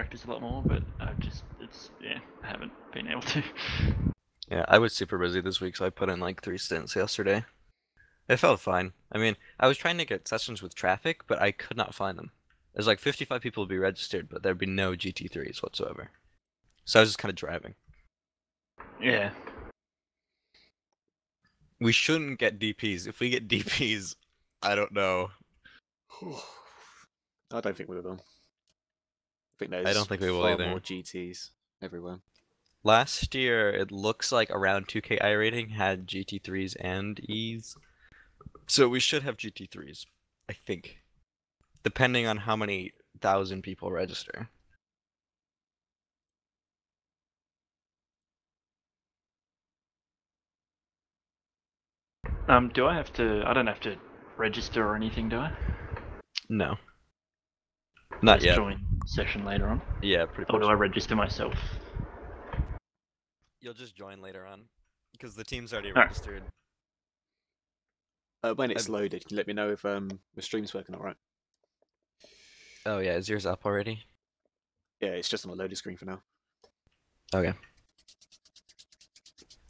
practice a lot more, but I haven't been able to. Yeah, I was super busy this week, so I put in like 3 stints yesterday. It felt fine. I mean, I was trying to get sessions with traffic, but I could not find them. There's like 55 people to be registered, but there'd be no GT3s whatsoever. So I was just kind of driving. Yeah. We shouldn't get DPs. If we get DPs, I don't know. I don't think we will. I think I there's don't think we will far either. more GTs everywhere. Last year, it looks like around 2K iRating had GT3s and Es. So we should have GT3s, I think. Depending on how many thousand people register. Do I have to? I don't have to register or anything, do I? No. Not Just yet. join session later on. Yeah, pretty Or much. do I register myself? You'll just join later on. Because the team's already Alright. registered. When it's loaded, can you let me know if the stream's working alright? Oh yeah, is yours up already? Yeah, it's just on a loaded screen for now. Okay.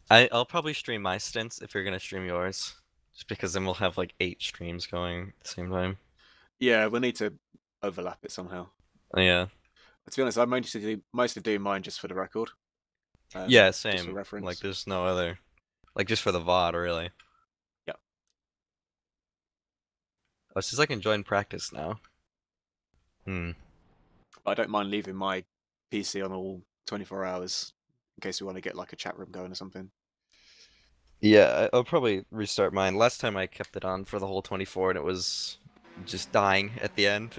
I'll probably stream my stints if you're gonna stream yours. Just because then we'll have like 8 streams going at the same time. Yeah, we'll need to overlap it somehow. Yeah. But to be honest, I'm mostly doing mine just for the record. Yeah, just for same. reference. Like there's no other. Like just for the VOD, really. Yeah. Oh, it's just I can join practice now. I don't mind leaving my PC on all 24 hours in case we want to get like a chat room going or something. Yeah, I'll probably restart mine. Last time I kept it on for the whole 24 and it was just dying at the end.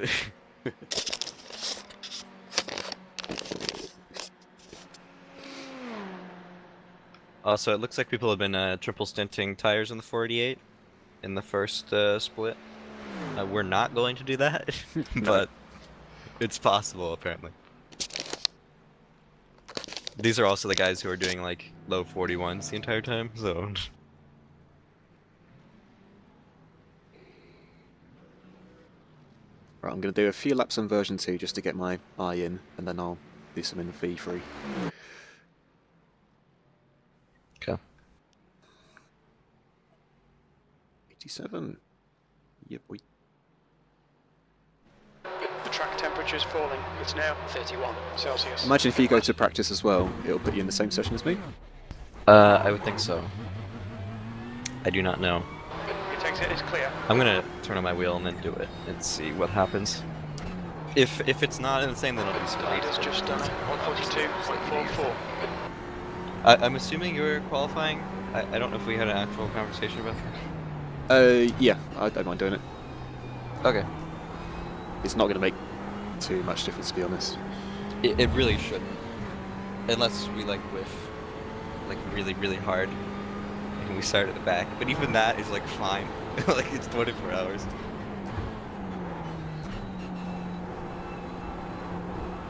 Also, it looks like people have been triple stinting tires in the 488 in the first split. We're not going to do that, but it's possible apparently. These are also the guys who are doing like low 41s the entire time, so. Right, I'm going to do a few laps on version 2 just to get my eye in, and then I'll do some in V3. Okay. 87. Yeah, boy. The track temperature is falling. It's now 31 Celsius. Imagine if you go to practice as well, it'll put you in the same session as me. I would think so. I do not know. It takes it, it's clear. I'm gonna turn on my wheel and then do it and see what happens. If it's not in the same, then it'll be Speed has just done 142.44. I'm assuming you're qualifying. I don't know if we had an actual conversation about that. Yeah, I don't mind doing it. Okay. It's not going to make too much difference, to be honest. It really shouldn't, unless we like whiff, like really really hard, and we start at the back. But even that is like fine. Like it's 24 hours.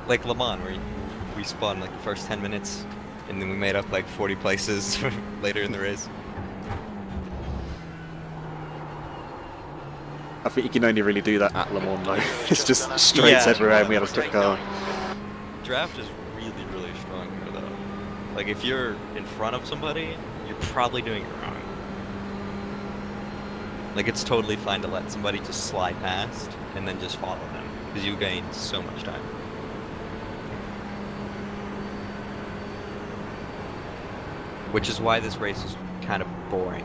Like Le Mans, where we spun like the first 10 minutes, and then we made up like 40 places later in the race. I think you can only really do that at Le Mans, though. It's just straights everywhere, and we have a strict car. Draft is really really strong here, though. Like if you're in front of somebody, you're probably doing it wrong. Like it's totally fine to let somebody just slide past and then just follow them, because you gain so much time. Which is why this race is kind of boring.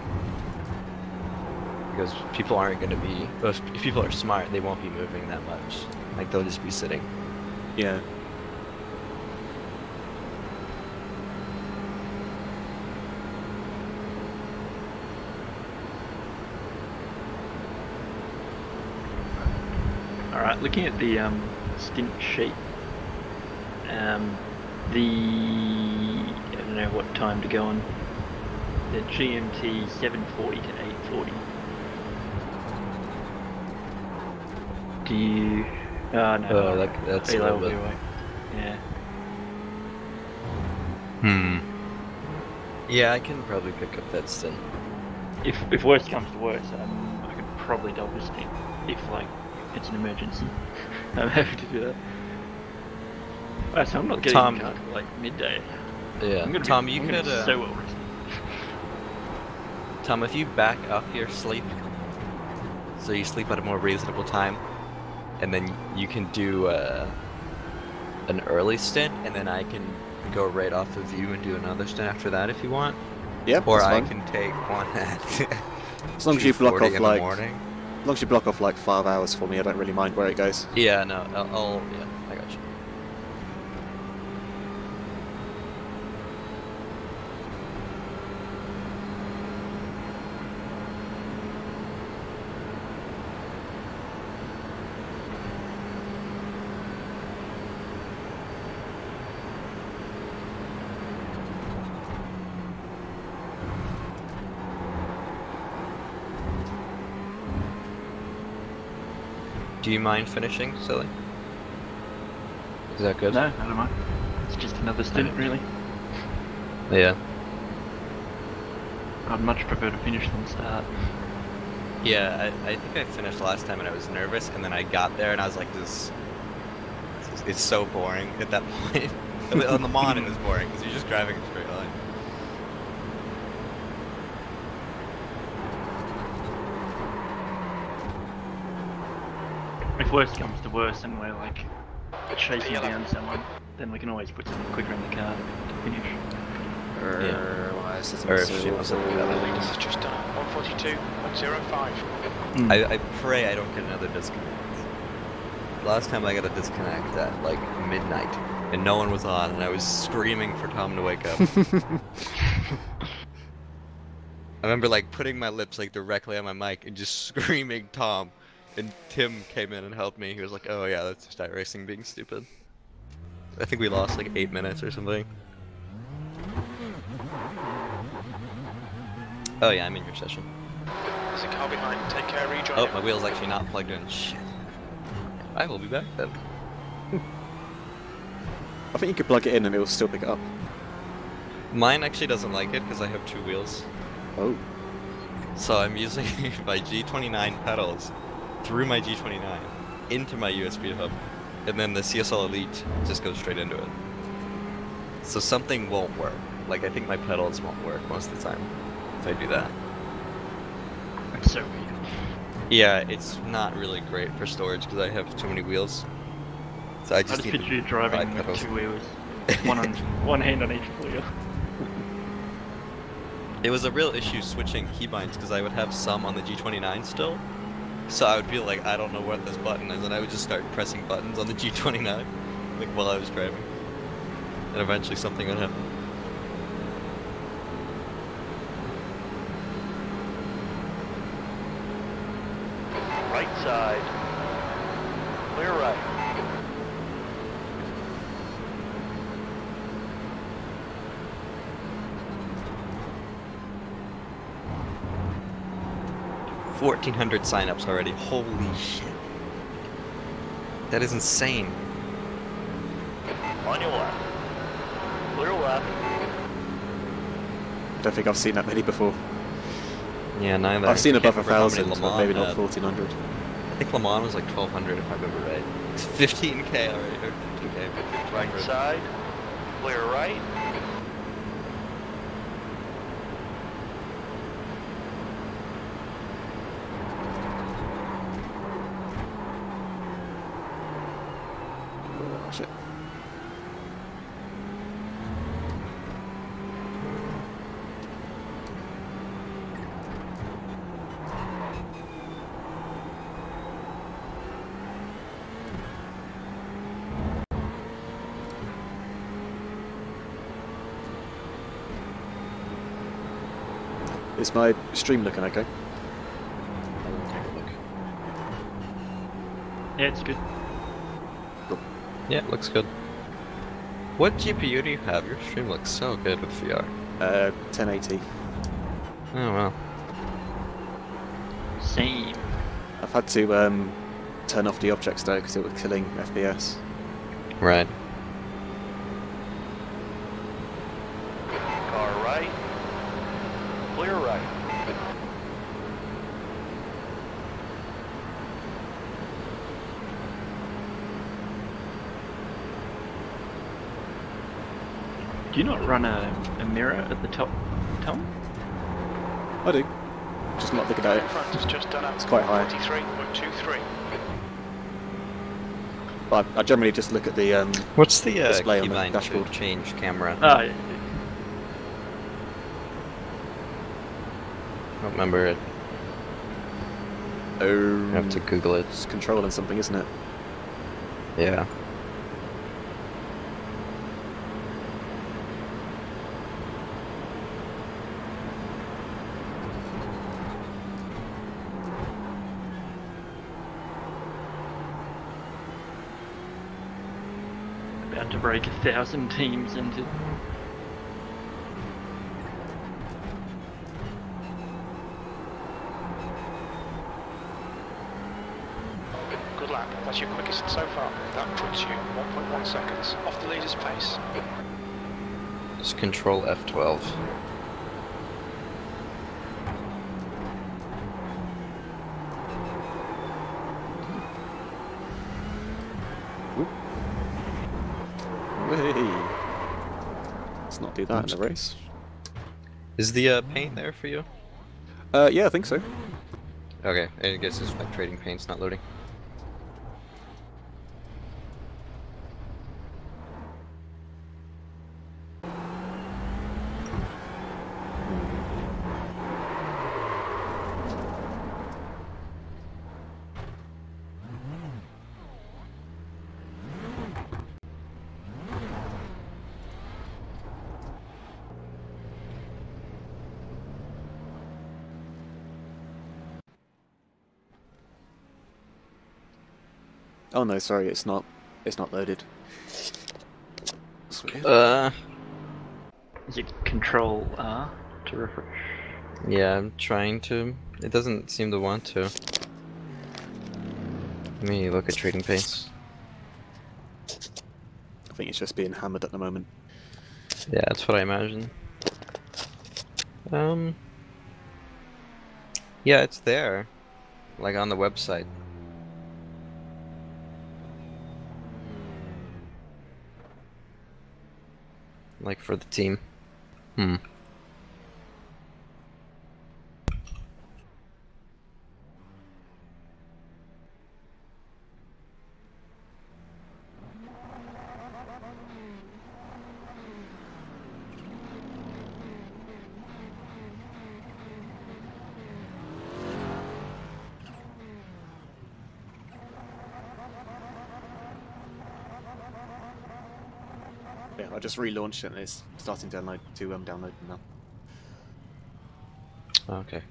Because people aren't going to be... If people are smart, they won't be moving that much. Like, they'll just be sitting. Yeah. Alright, looking at the stint sheet, I don't know what time to go on. The GMT 740 to 840. Do you... Oh no. Oh, that's a little bit... Yeah. Yeah, I can probably pick up that stint. If worst comes to worst, I could probably double stint if like it's an emergency. I'm happy to do that. So I'm not getting Tom- in the car till like midday. Yeah. I'm gonna Tom, be, you I'm gonna could. be so well rested. Tom, if you back up your sleep, so you sleep at a more reasonable time, and then you can do an early stint, and then I can go right off of you and do another stint after that if you want. Yep, Or that's I fine. can take one at As long as you block 2:40 off in the like, morning. as long as you block off like 5 hours for me, I don't really mind where it goes. Yeah, no, yeah, I got you. Do you mind finishing, Silly? Is that good? No, I don't mind. It's just another stint, really. Yeah. I'd much prefer to finish than start. Yeah, I think I finished last time and I was nervous, and then I got there and I was like, it's so boring at that point. I mean, on the Mon it was boring because you're just driving a straight line. If worst comes to worst and we're like chasing down someone, then we can always put something quicker in the car to finish. Why is this Or if so she wants something awful? other. This is just done. 142.05. I pray I don't get another disconnect. Last time I got a disconnect at like midnight, and no one was on, and I was screaming for Tom to wake up. I remember like putting my lips like directly on my mic and just screaming Tom, and Tim came in and helped me. He was like, "Oh yeah, that's just iRacing being stupid." I think we lost like 8 minutes or something. Oh yeah, I'm in your session. There's a car behind. Take care, rejoin Oh, him. my wheel's actually not plugged in. Shit. I will be back then. I think you could plug it in and it will still pick it up. Mine actually doesn't like it because I have 2 wheels. Oh. So I'm using my G29 pedals through my G29 into my USB hub, and then the CSL Elite just goes straight into it. So something won't work. Like I think my pedals won't work most of the time if I do that. It's so weird. Yeah, it's not really great for storage because I have too many wheels. So I I just just need picture you driving ride with pedals. 2 wheels. One hand on each wheel. It was a real issue switching keybinds because I would have some on the G29 still. So I would be like, I don't know what this button is, and I would just start pressing buttons on the G29 like while I was driving. And eventually something would happen. Right side. Clear right. – 1,400 signups already. Holy shit. That is insane. On your left. Clear left. I don't think I've seen that many before. Yeah, neither. I've seen I can't above remember how many 1,000, Le but Mans maybe not had. 1,400. I think Le Mans was like 1,200 if I remember right. It's 15k already, or 15k. Right side. Clear right. Oh, shit. Is my stream looking okay? I will take a look. Yeah, it's good. Yeah, it looks good. What GPU do you have? Your stream looks so good with VR. 1080. Oh well. Same. I've had to turn off the objects though because it was killing FPS. Right. Car right. Clear right. Do you not run a mirror at the top, Tom? I do. Just not looking at it. Front has just done up. It's quite high. 43.23. But I generally just look at the What's the display on the keybind dashboard. to change camera? Ah, I don't remember it. Oh, I have to Google it. it's controlling something, isn't it? Yeah. about to break 1,000 teams into. Good lap. That's your quickest so far. That puts you 1.1 seconds off the leader's pace. Just control F12. Whee! Let's not do that in the race. Is the paint there for you? Yeah, I think so. Okay, I guess it's like trading paint's not loading. Oh no, sorry, it's not. It's not loaded. That's weird. Is it Control R to refresh? Yeah, I'm trying to. It doesn't seem to want to. Let me look at trading paints. I think it's just being hammered at the moment. Yeah, that's what I imagine. Yeah, it's there. Like on the website. Like for the team. Yeah, I just relaunched it and it's starting to download now. Okay.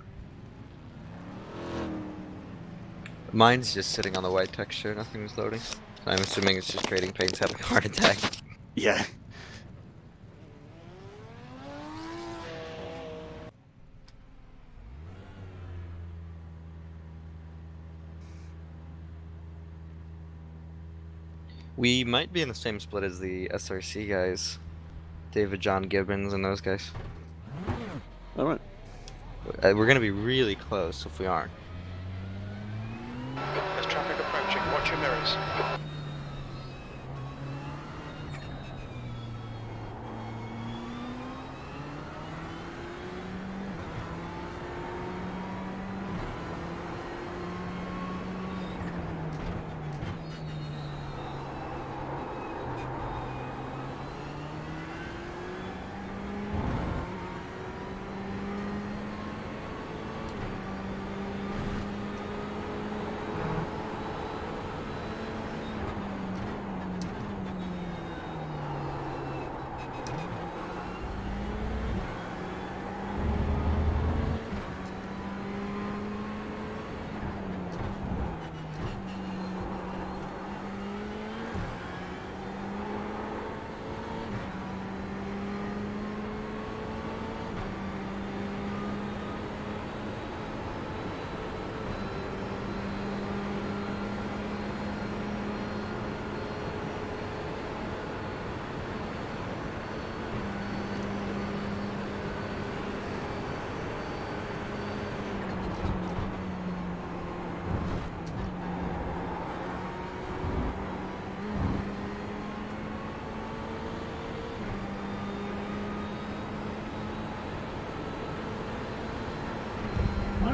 Mine's just sitting on the white texture, nothing's loading. So I'm assuming it's just trading paints having a heart attack. Yeah. We might be in the same split as the SRC guys. David John Gibbons and those guys. Alright. We're gonna be really close if we aren't. There's traffic approaching. Watch your mirrors.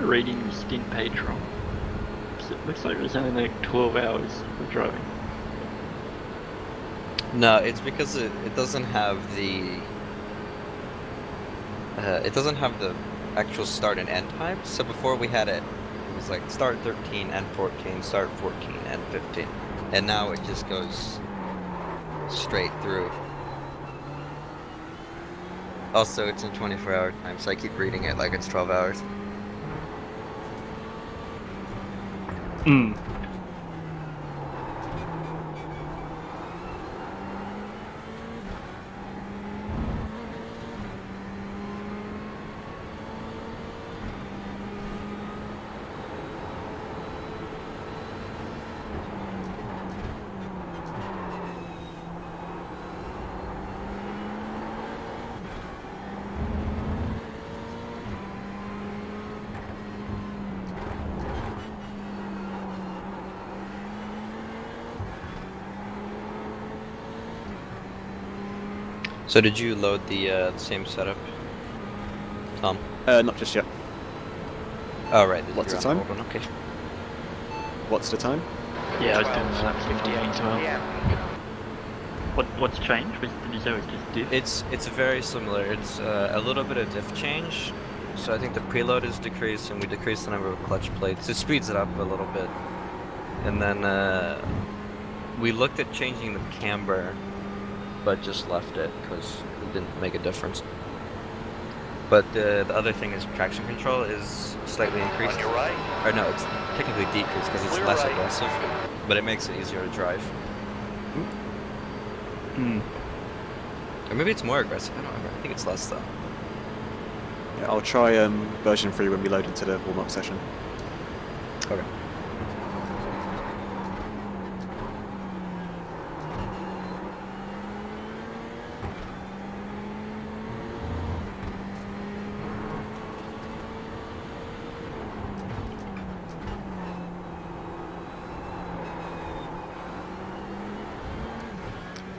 reading the stint page wrong. It looks like it was only like 12 hours of driving. No, it's because it doesn't have the actual start and end times. So before we had it was like start 13 and 14, start 14 and 15, and now it just goes straight through. Also, it's in 24-hour time, so I keep reading it like it's 12 hours. Hmm. So did you load the same setup, Tom? Not just yet. Oh right. What's the you're on time? old one, okay. What's the time? Yeah, I was doing the laps 15 as well. PM. What's changed? Did you say it was just diff? It's very similar. It's a little bit of diff change. So I think the preload is decreased, and we decrease the number of clutch plates. It speeds it up a little bit. And then we looked at changing the camber, but just left it because it didn't make a difference. But the other thing is traction control is slightly increased. On your right. Or no, it's technically decreased because it's We're less right. aggressive, but it makes it easier to drive. Hmm. Or maybe it's more aggressive. I don't remember. I think it's less though. Yeah, I'll try version 3 when we load into the warm-up session. Okay.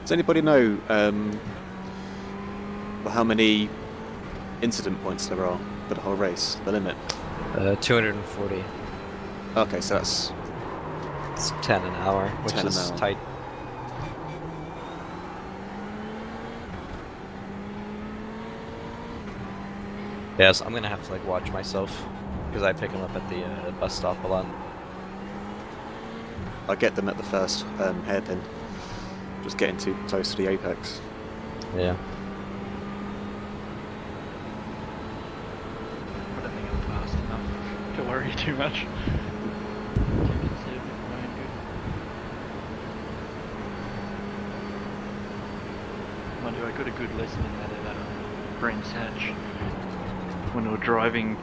Does anybody know how many incident points there are for the whole race? The limit? 240. Okay, so that's It's 10 an hour, which 10 an is hour. tight. Yeah, so I'm gonna have to like watch myself because I pick them up at the bus stop a lot. I get them at the first hairpin. Just getting too close to the apex. Yeah. I don't think I'm fast enough to worry too much. Too conservative, no good. Mind you, I got a good lesson in that at Brands Hatch. When we were driving,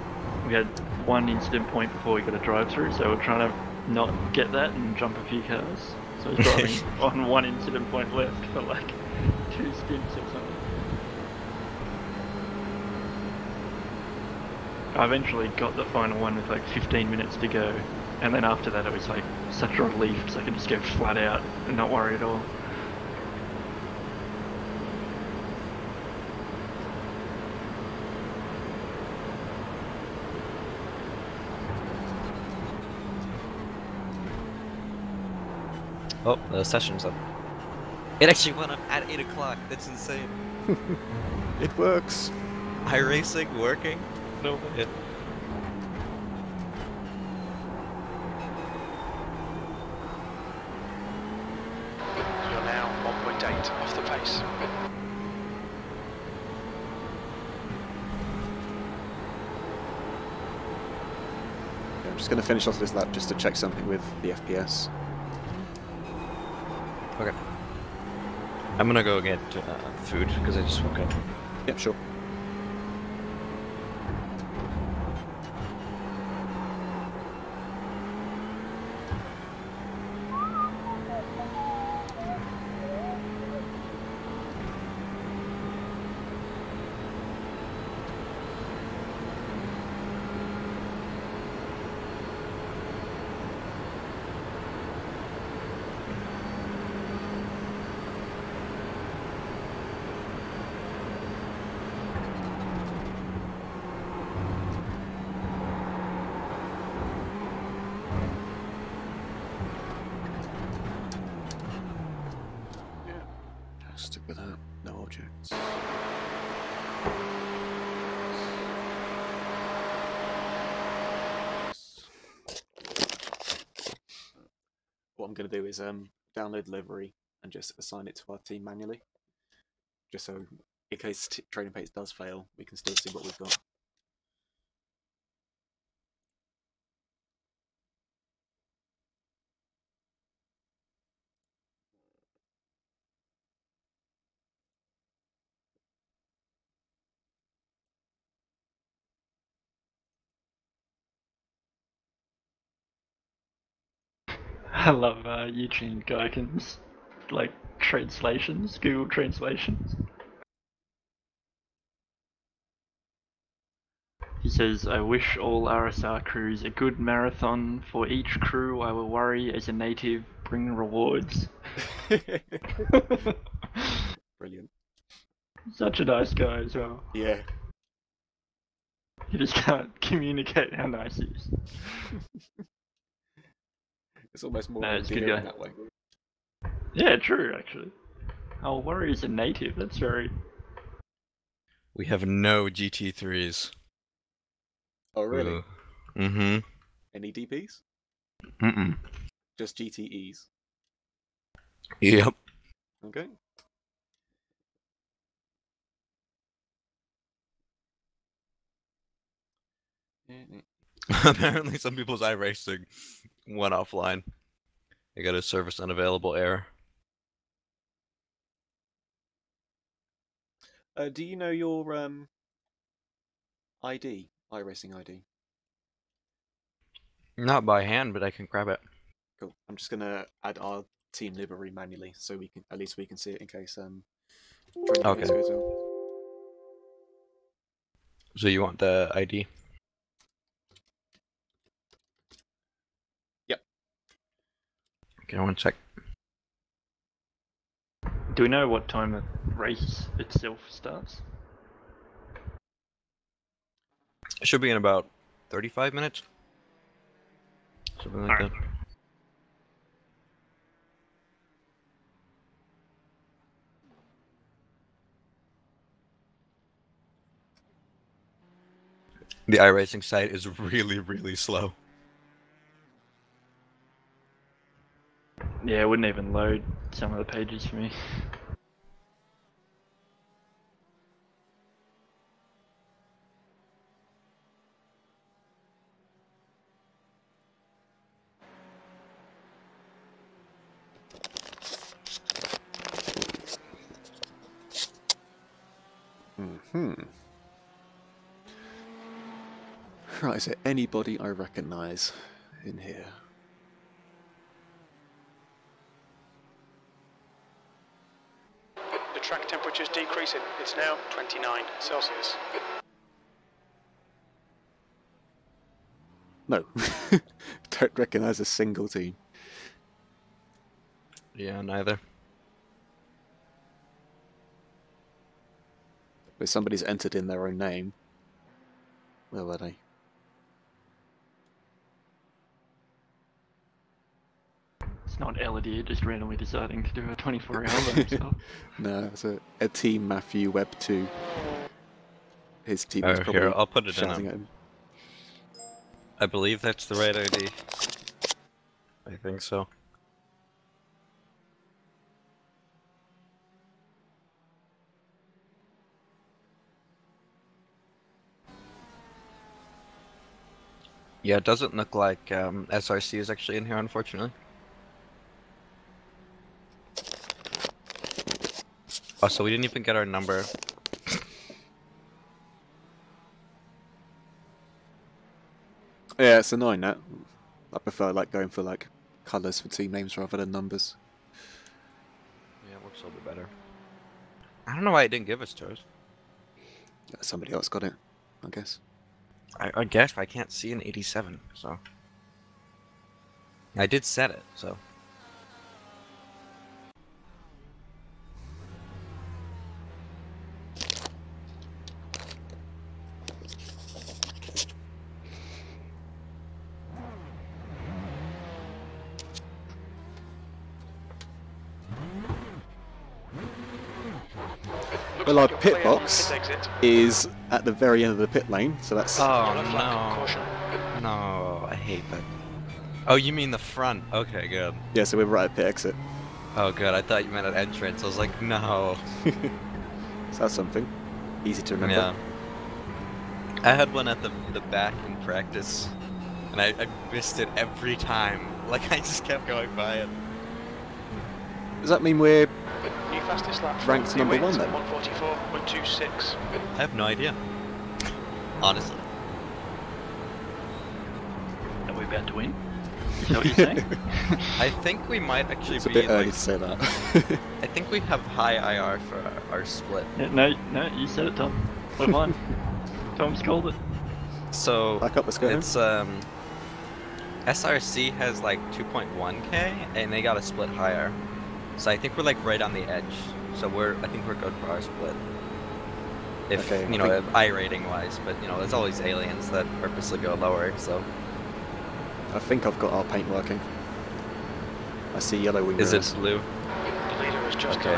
we had one incident point before we got a drive-through, so we're trying to not get that and jump a few cars. So I was driving on one incident point left for like 2 stints or something. I eventually got the final one with like 15 minutes to go, and then after that it was like such a relief because I could just go flat out and not worry at all. Oh, the session's up. It actually went up at 8 o'clock. That's insane. It works. iRacing working? No way. You're now 1.8 off the pace. Yeah, I'm just going to finish off this lap just to check something with the FPS. Okay. I'm gonna go get food because I just woke up. Yep, sure. Stick with that. No objects. What I'm going to do is download livery and just assign it to our team manually, just so in case training pace does fail, we can still see what we've got. I love Eugene Gherkin's like translations, Google translations. He says, I wish all RSR crews a good marathon. For each crew I will worry as a native, bring rewards. Brilliant. Such a nice guy as well. Yeah. You just can't communicate how nice he is. It's almost more No, it's a good endearing guy. that way. Yeah, true, actually. I'll worry as a native, that's very... We have no GT3s. Oh, really? Ooh. Mm-hmm. Any DPs? Mm-mm. Just GTEs. Yep. Okay. Apparently some people's iRacing went offline. They got a service unavailable error. Do you know your ID, iRacing ID? Not by hand, but I can grab it. Cool. I'm just gonna add our team livery manually, so we can at least we can see it in case training Okay. pace goes down. So you want the ID? Yep. Okay, one sec. Do we know what time the race itself starts? It should be in about 35 minutes. Something like Alright. that. The iRacing site is really, really slow. Yeah, it wouldn't even load some of the pages for me. Right, is there anybody I recognise in here? The track temperature's decreasing. It's now 29 Celsius. No. Don't recognise a single team. Yeah, neither. If somebody's entered in their own name, where were they? It's not Elodie just randomly deciding to do a 24-hour by himself. No, it's a team Matthew Webb 2. His team is Oh, probably here, I'll put it shouting in. at him. I believe that's the right ID. I think so. Yeah, it doesn't look like SRC is actually in here, unfortunately. Oh, so we didn't even get our number. Yeah, it's annoying that. I prefer like going for like colours for team names rather than numbers. Yeah, it works a little bit better. I don't know why it didn't give us to us. Somebody else got it, I guess. I guess I can't see an 87, so. I did set it, so. Well, our like you're pit clear on box pit exit. is at the very end of the pit lane, so that's... Oh Yellow flag, no. caution. No, I hate that. Oh, you mean the front? Okay, good. Yeah, so we're right at pit exit. Oh, good. I thought you meant at entrance. I was like, no. So that's something. Easy to remember. Yeah. I had one at the back in practice, and I missed it every time. Like, I just kept going by it. Does that mean we're... New fastest lap. Ranked number one, then? 144.26. I have no idea. Honestly. Are we about to win? Is that what you're saying? I think we might actually It's a be, bit early like, to say that. I think we have high IR for our split. Yeah, no, you said it, Tom. We're fine. Tom's called it. So, Back up, let's go. it's, SRC has like 2.1k, and they got a split higher. So I think we're like right on the edge. So I think we're good for our split. If, Okay, you I know, think- I rating wise, but you know, there's always aliens that purposely go lower, so. I think I've got our paint working. I see yellow wing Is mirrors. it blue? The leader is just Okay.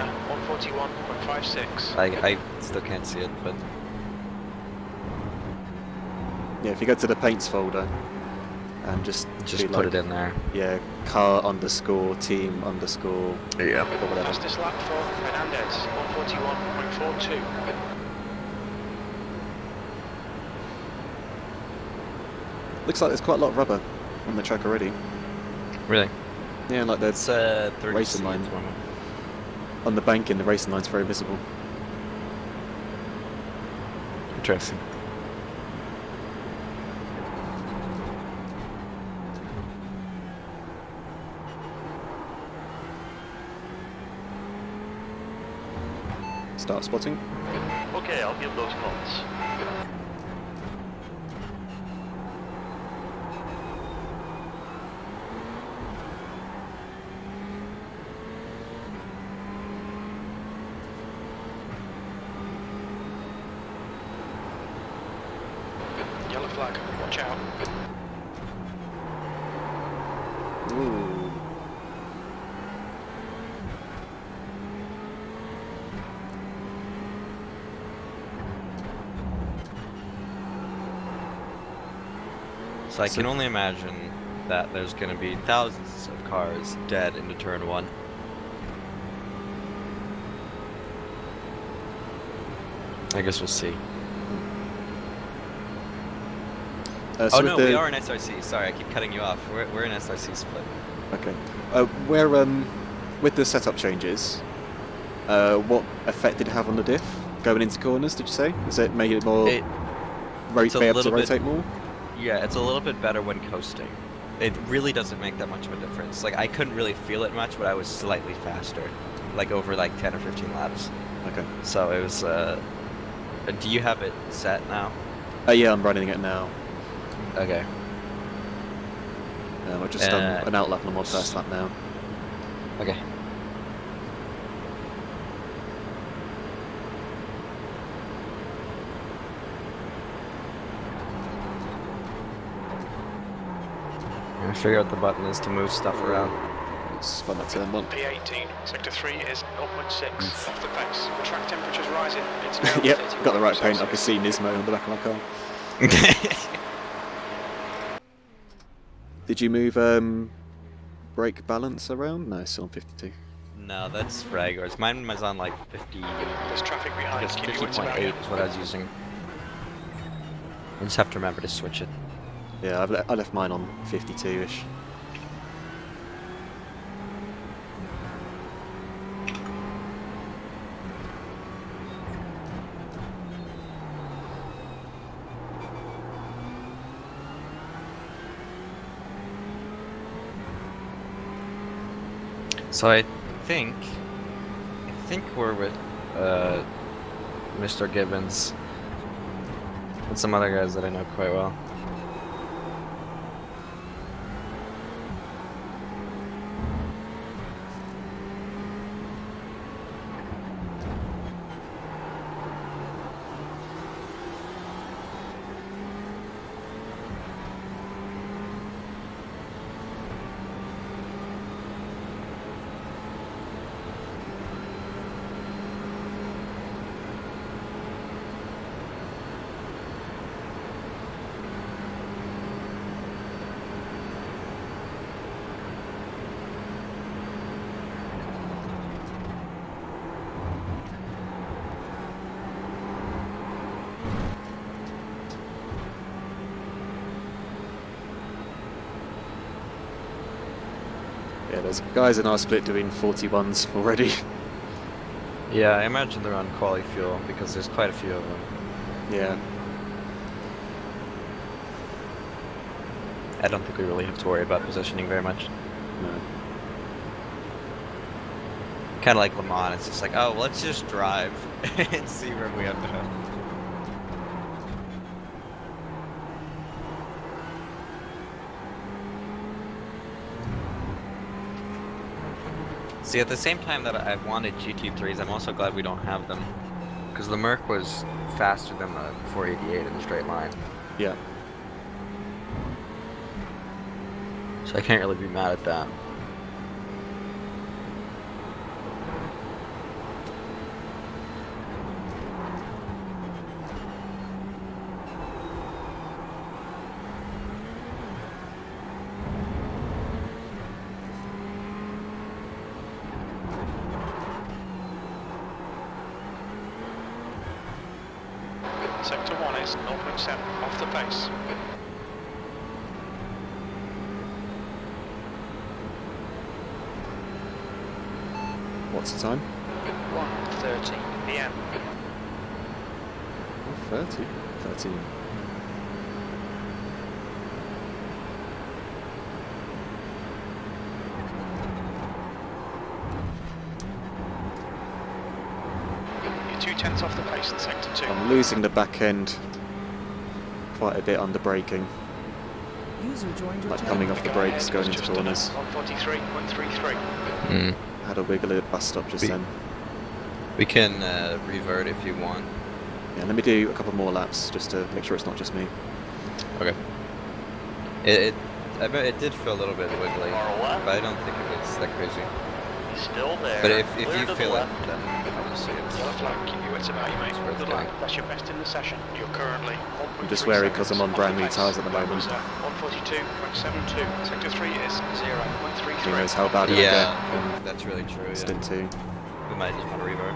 141.56. I still can't see it, but. Yeah, if you go to the paints folder and just Just be put like, it in there. yeah, car underscore team underscore Yeah. or whatever. Fastest lap for Hernandez, 141.42. Looks like there's quite a lot of rubber on the track already. Really? Yeah, like It's there's 30 racing line. seconds, one. on the banking, the racing line's very visible. Interesting. Start spotting. Okay, I'll give those notes. Yellow flag, watch out. Ooh. So I So- can only imagine that there's going to be thousands of cars dead into turn 1. I guess we'll see. So Oh with no, the- we are in SRC. Sorry, I keep cutting you off. We're in SRC split. Okay. Where with the setup changes, what effect did it have on the diff going into corners? Did you say? Is it making it more It's a be able to little bit- rotate more? Yeah, it's a little bit better when coasting. It really doesn't make that much of a difference. Like, I couldn't really feel it much, but I was slightly faster. Like, over like 10 or 15 laps. Okay. So it was, do you have it set now? Yeah, I'm running it now. Okay. I've just done Uh, an outlap and I'm on first lap now. Okay. I figure out the button is to move stuff around. It's fun at turn one. P18, sector 3 is 0.6 off the pace. The track temperature's rising. It's now Yep, 31 got the right paint. I can Celsius. see Nismo on the back of my car. Did you move brake balance around? No, still on 52. No, that's Fragors. Mine was on like 50. There's traffic I behind. guess Keep your wits about you. 50.8 is what I was using. I just have to remember to switch it. Yeah, I left mine on 52-ish. So I think we're with Mr. Gibbons and some other guys that I know quite well. there's guys in our split doing 41s already. Yeah, I imagine they're on quality fuel because there's quite a few of them. Yeah. I don't think we really have to worry about positioning very much. No. Kind of like Le Mans, it's just like, oh, let's just drive and see where we have to go. See, at the same time that I wanted GT3s, I'm also glad we don't have them. Because the Merc was faster than the 488 in a straight line. Yeah. So I can't really be mad at that. Sector 1 is 0.7 off the pace. What's the time? 1:13 PM. Oh, 30. 13. You're 2/10 off the pace in Sector 2. I'm losing the back end quite a bit under braking. User joined your Like coming off the brakes, going into Just corners. 1:43.33. Had a wiggle at the bus stop just then. We can revert if you want. Yeah, let me do a couple more laps just to make sure it's not just me. Okay. I bet it did feel a little bit wiggly, but I don't think it was that crazy. He's still there. But if Clear you to the feel it, left. then obviously Yellow it's... flag, keep your wits about you, mate. worth Good going. luck. That's your best in the session. You're currently 1.3 I'm just wary because I'm on seconds brand off new the tyres at the pace. That moment. was 142.72. Sector 3 is 0.33. Who knows how bad it'll Yeah, get that's really true, in yeah. stint 2. We might just want to revert.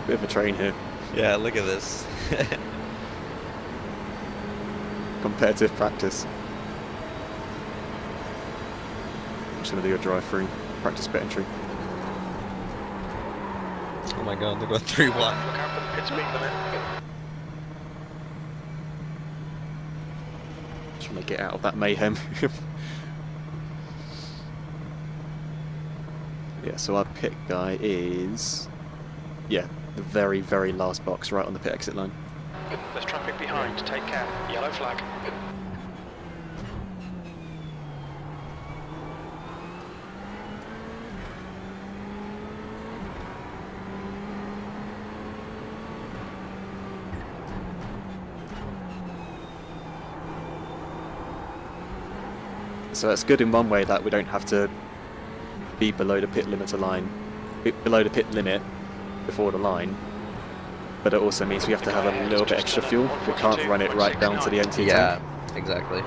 Bit of a train here. Yeah, look at this. Competitive practice. I'm just going to do a drive through practice bit entry. Oh my god, they're going 3-1. Look out for the pit speed limit. Trying to get out of that mayhem. Yeah, so our pit guy is... yeah, the very, very last box right on the pit exit line. There's traffic behind, take care. Yellow flag. So that's good in one way that we don't have to be below the pit limiter line, below the pit limit before the line. But it also means we have to have a little bit extra fuel. We can't run it right down to the NT Yeah, tank. exactly.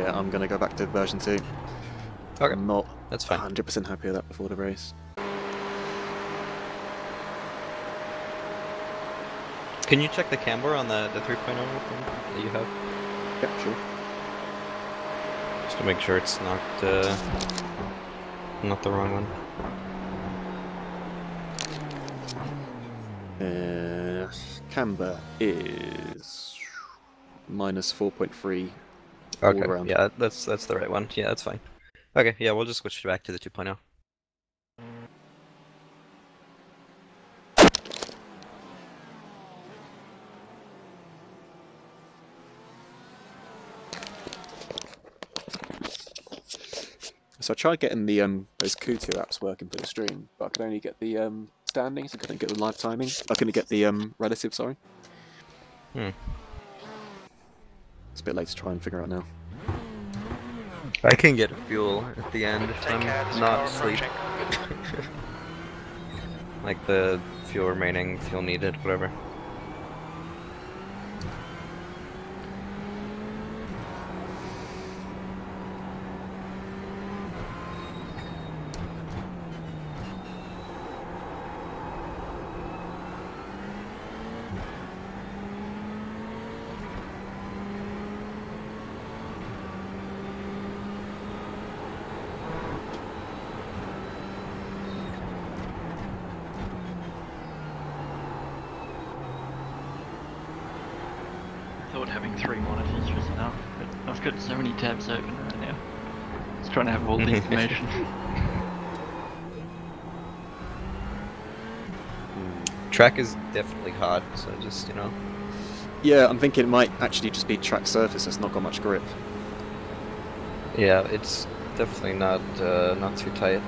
Yeah, I'm gonna go back to version 2. Okay, I'm not that's fine. 100% happy with that before the race. Can you check the camber on the 3.0 thing that you have? Yeah, sure. Just to make sure it's not the wrong one. Camber is minus 4.3 all Okay, around. yeah, that's the right one. Yeah, that's fine. Okay, yeah, we'll just switch back to the 2.0. So I tried getting the those Kutu apps working for the stream, but I could only get the standings. I couldn't get the live timing. I couldn't get the relative. Sorry. It's a bit late to try and figure out now. I can get fuel at the end if I'm not asleep. Like the fuel remaining, fuel needed, whatever. I thought having 3 monitors was enough, but I've got so many tabs open right now. Just trying to have all the information. Track is definitely hot, so just, you know. Yeah, I'm thinking it might actually just be track surface that's not got much grip. Yeah, it's definitely not too tight.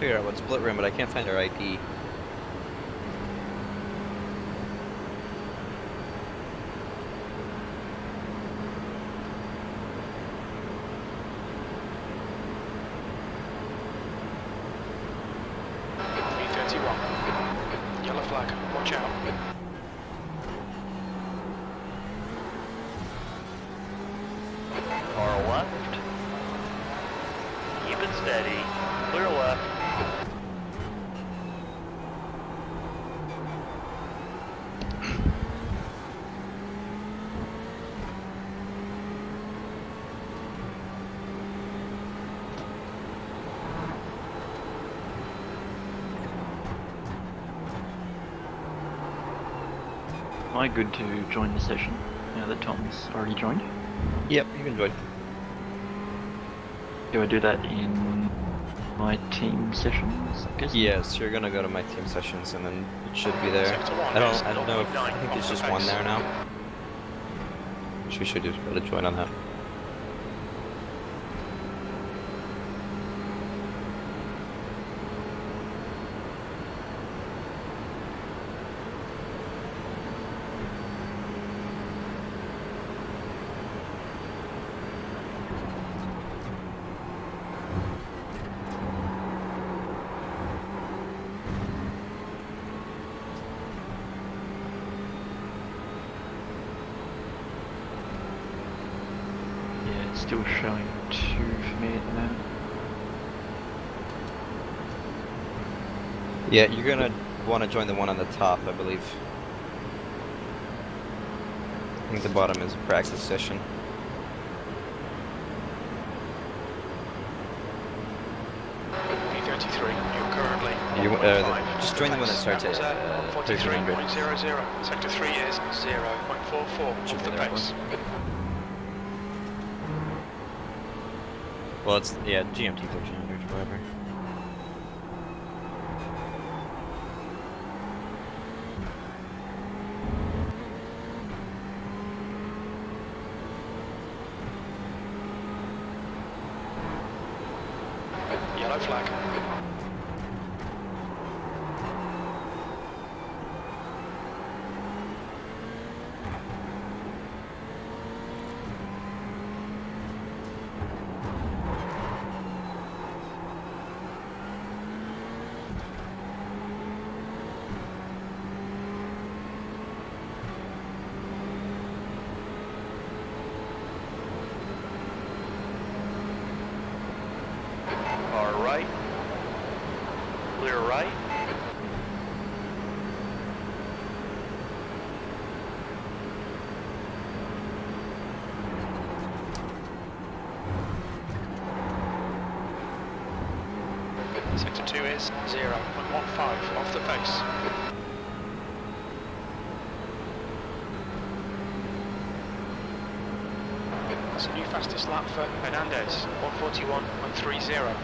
Figure out what split room, but I can't find our IP. B31. Yellow flag. Watch out. Car left. Keep it steady. Clear left. Am I good to join the session now that Tom's already joined? Yep, you can join. Do I do that in my team sessions, I guess? Yes, you're gonna go to my team sessions and then it should be there. Sector 1 I don't know if, I think there's just one there now. Which we should just be able to join on that. Yeah, it's still showing 2 for me at the moment. Yeah, you're gonna want to join the one on the top, I believe. I think the bottom is a practice session. B33. You're currently You, 1.5 just join the one that starts at 43.00. 3300. Sector 3 is 0.44 Should off be the there, pace. Well, it's, yeah, GMT 1300, whatever. flag. Car right. Clear right. Sector 2 is 0.15 off the pace. That's a new fastest lap for Hernandez, 141.30.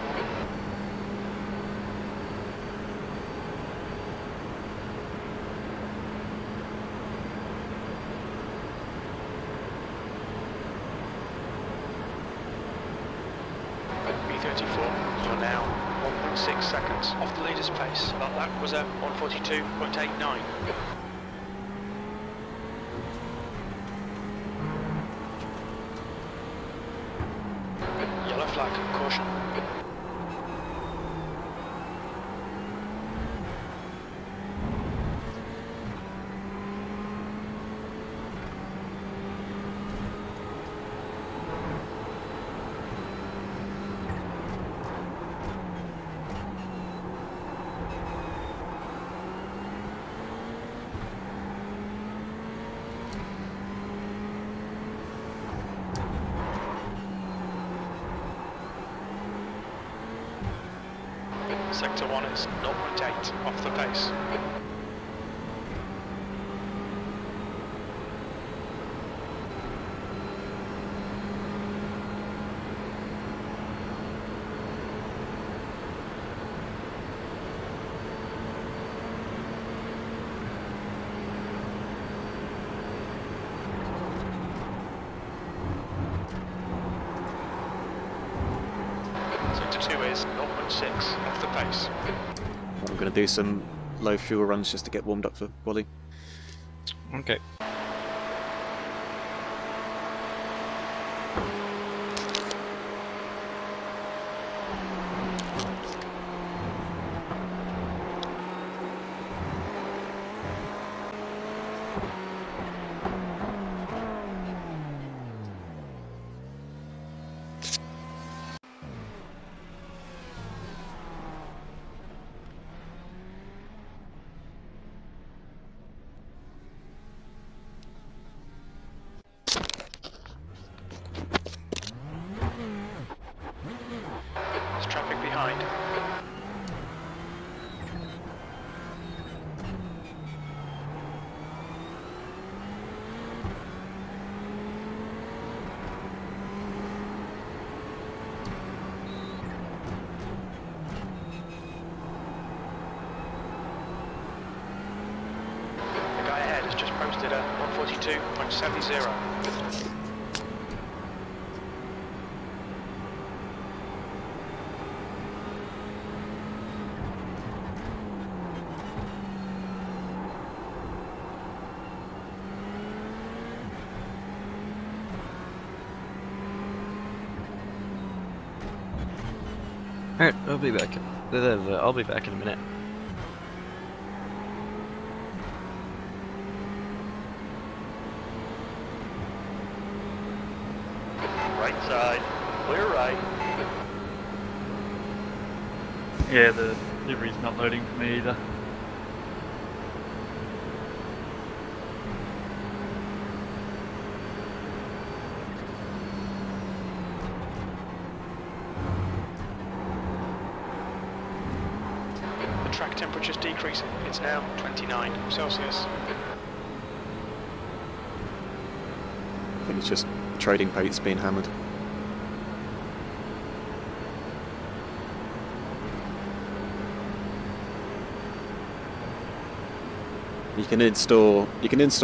B34, you're now 1.6 seconds off the leader's pace. That lap was at 142.89. Yellow flag, caution. Sector 1 is 0.8 off the pace. Sector 2 is 0.6 off the pace. I'm going to do some low fuel runs just to get warmed up for quali. Okay. There's traffic behind. The guy ahead has just posted a 142.70. Alright, I'll be back. I'll be back in a minute. Right side. Clear right. Yeah, the livery's not loading for me either. The track temperature's decreasing. It's now 29 Celsius. I think it's just trading plates being hammered. You can install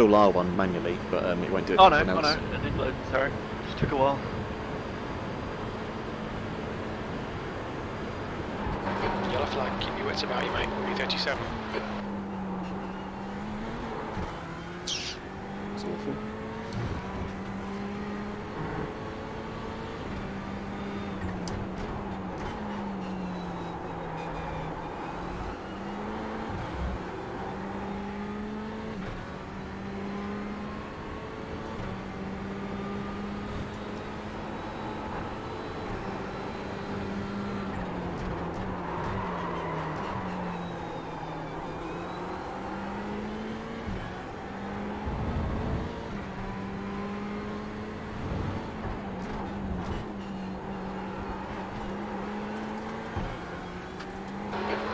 R1 manually, but it won't do it. Oh no, anything else. it didn't load, sorry. Just took a while. That's about you, mate. B37. It's awful.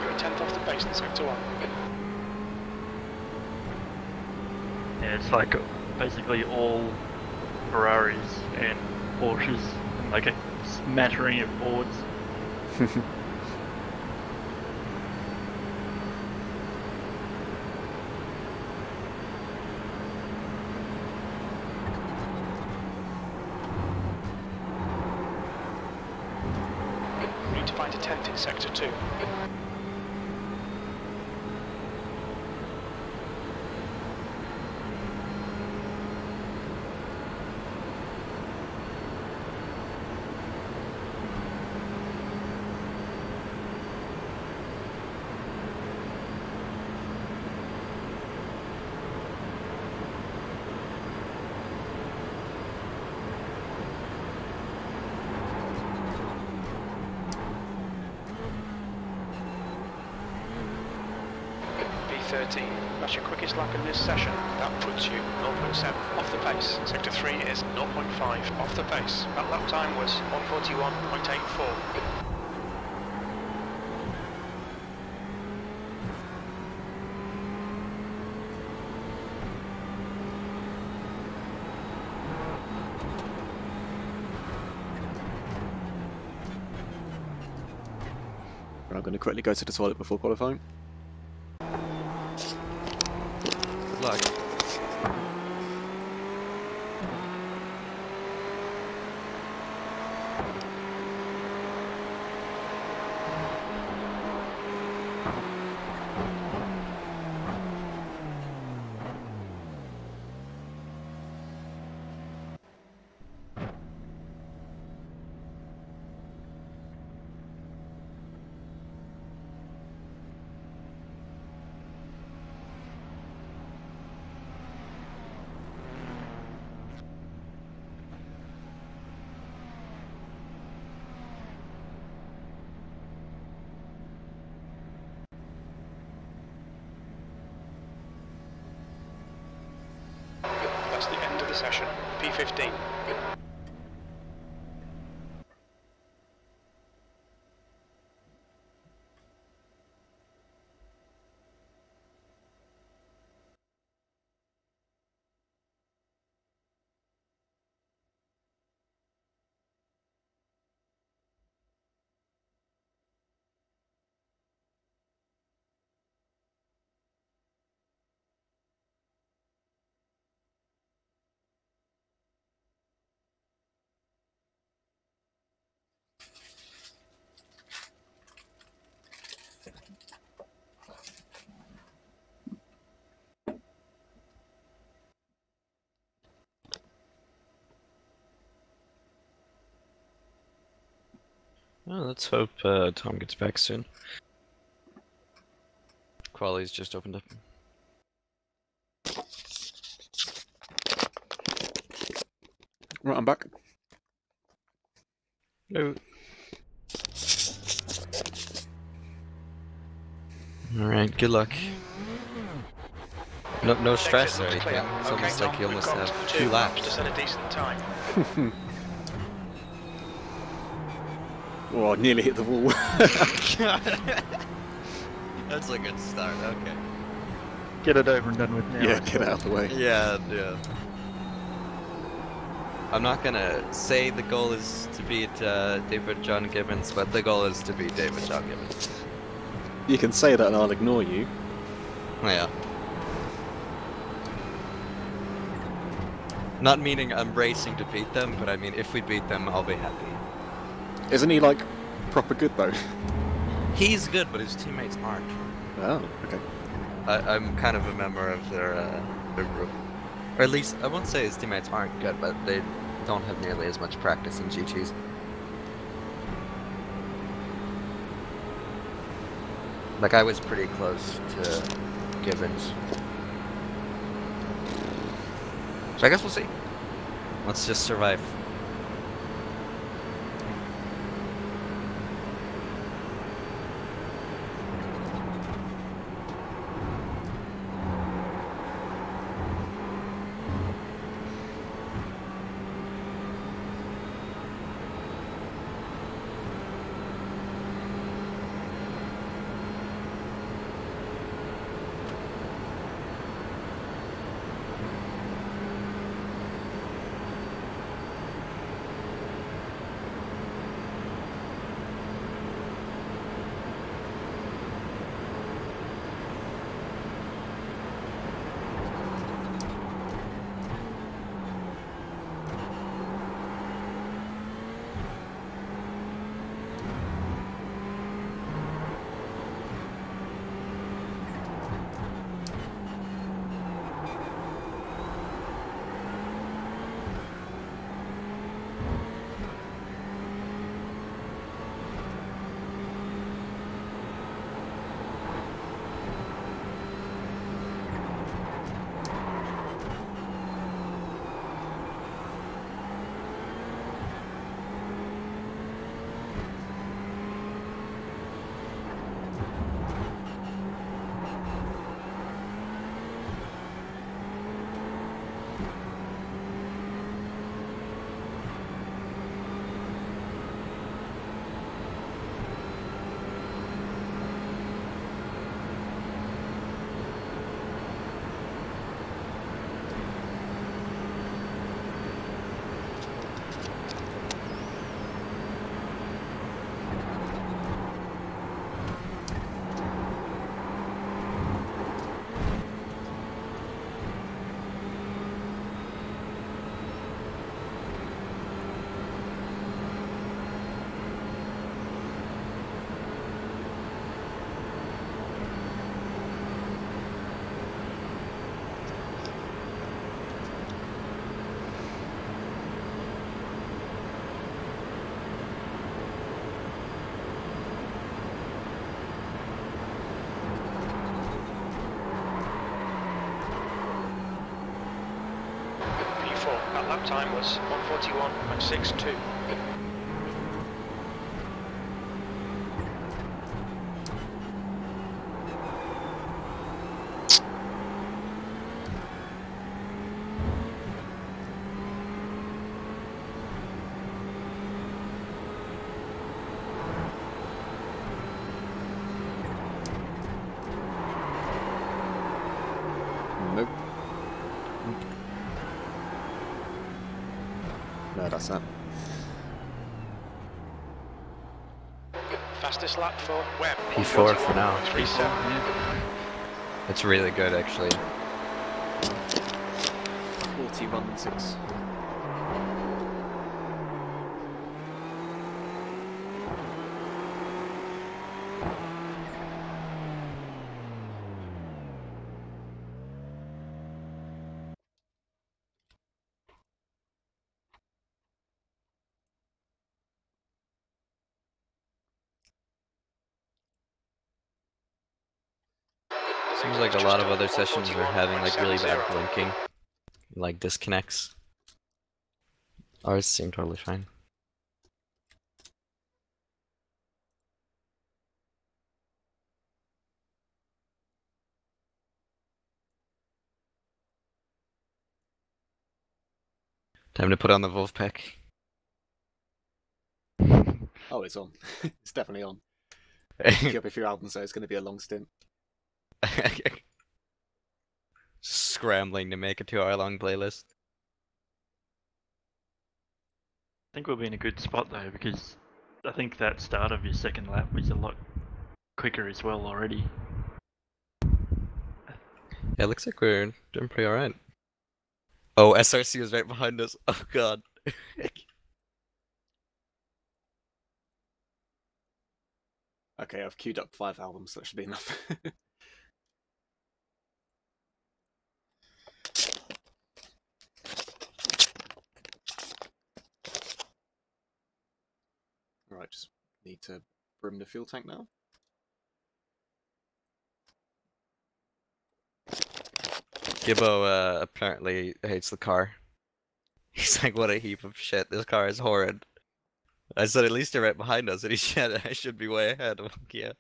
You're a tenth off the pace in sector 1. Yeah, it's like basically all Ferraris and Porsches and like a smattering of Fords. We need to find a tent in sector 2. B13. That's your quickest lap in this session. That puts you 0.7 off the pace. Sector 3 is 0.5 off the pace. That lap time was 141.84. I'm going to quickly go to the toilet before qualifying. Good luck. That's the end of the session. P15. Well, let's hope Tom gets back soon. Quali's just opened up. Right, I'm back. No. Alright, good luck. No stress or anything. It's almost like you almost have 2 laps. To set a decent time. Oh, I nearly hit the wall. That's a good start, okay. Get it over and done with now. Yeah, get out of the way. Yeah. I'm not gonna say the goal is to beat David John Gibbons, but the goal is to beat David John Gibbons. You can say that and I'll ignore you. Yeah. Not meaning I'm racing to beat them, but I mean if we beat them, I'll be happy. Isn't he like proper good though? He's good, but his teammates aren't. Oh, okay. I'm kind of a member of their group. Or at least, I won't say his teammates aren't good, but they don't have nearly as much practice in GTs. Like, I was pretty close to Gibbons. So I guess we'll see. Let's just survive. That lap time was 1:41.62. Nope. No, that's that. Fastest lap for Webb. P4 for now. 1:47. It's really good, actually. 41.6. Seems like a lot of other sessions are having like really bad blinking, like disconnects. Ours seem totally fine. Time to put on the wolf pack. Oh, it's on. It's definitely on. Pick up if your album says it's going to be a long stint. Scrambling to make a 2-hour-long playlist. I think we'll be in a good spot though, because I think that start of your second lap was a lot quicker as well already. Yeah, it looks like we're doing pretty alright. Oh, SRC is right behind us. Oh god. Okay, I've queued up 5 albums, so that should be enough. Alright, just need to brim the fuel tank now. Gibbo apparently hates the car. He's like, what a heap of shit. This car is horrid. I said, at least you're right behind us, and he said, I should be way ahead. I'm like, yeah.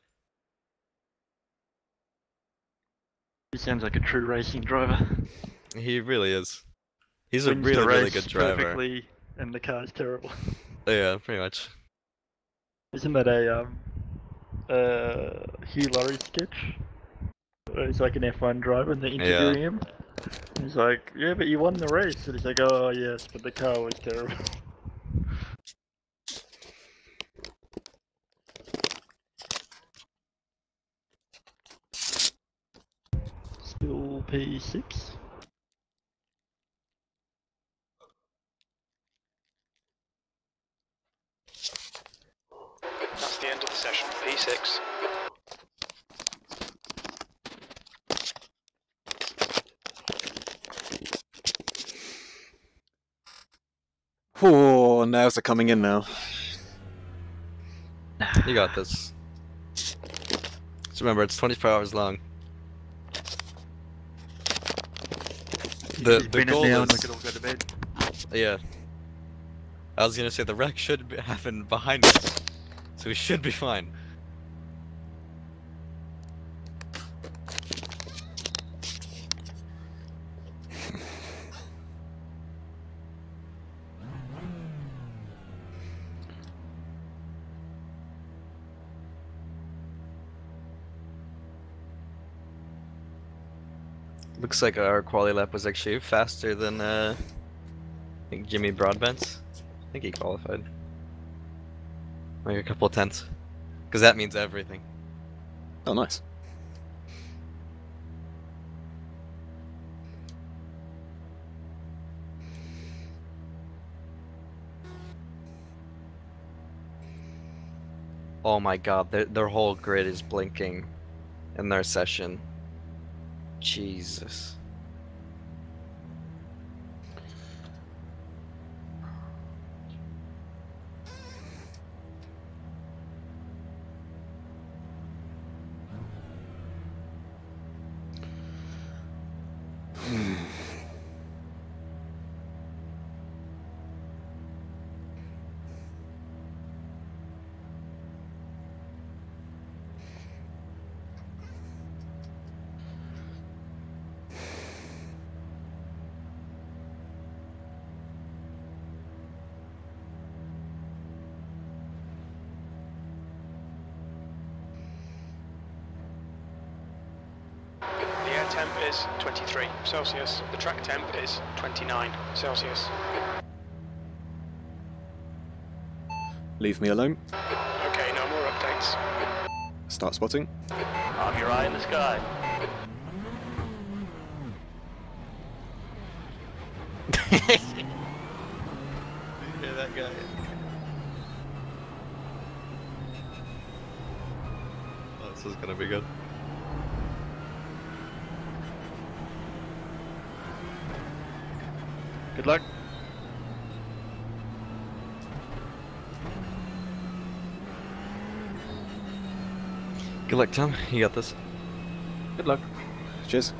He sounds like a true racing driver. He really is. He's a Wins the really, really race good driver. perfectly, and the car's terrible. Yeah, pretty much. Isn't that a Hugh Laurie sketch? Where he's like an F1 driver and they're interviewing him. He's like, yeah, but you won the race. And he's like, oh yes, but the car was terrible. Still P6. That's the end of the session. P6. Oh, nerves are coming in now. You got this. Just remember, it's 24 hours long. The goal now is... and we could all go to bed. Yeah. I was gonna say, the wreck should happen behind us. So we should be fine. Looks like our quality lap was actually faster than I think Jimmy Broadbent's. I think he qualified. Like a couple of tenths. Because that means everything. Oh, nice. Oh my god, their whole grid is blinking in their session. Jesus. The air temp is 23 Celsius. The track temp is 29 Celsius. Leave me alone. Okay, no more updates. Start spotting. I'm your eye in the sky. Yeah, that guy. Oh, this is gonna be good. Good luck. Good luck, Tom. You got this. Good luck. Cheers.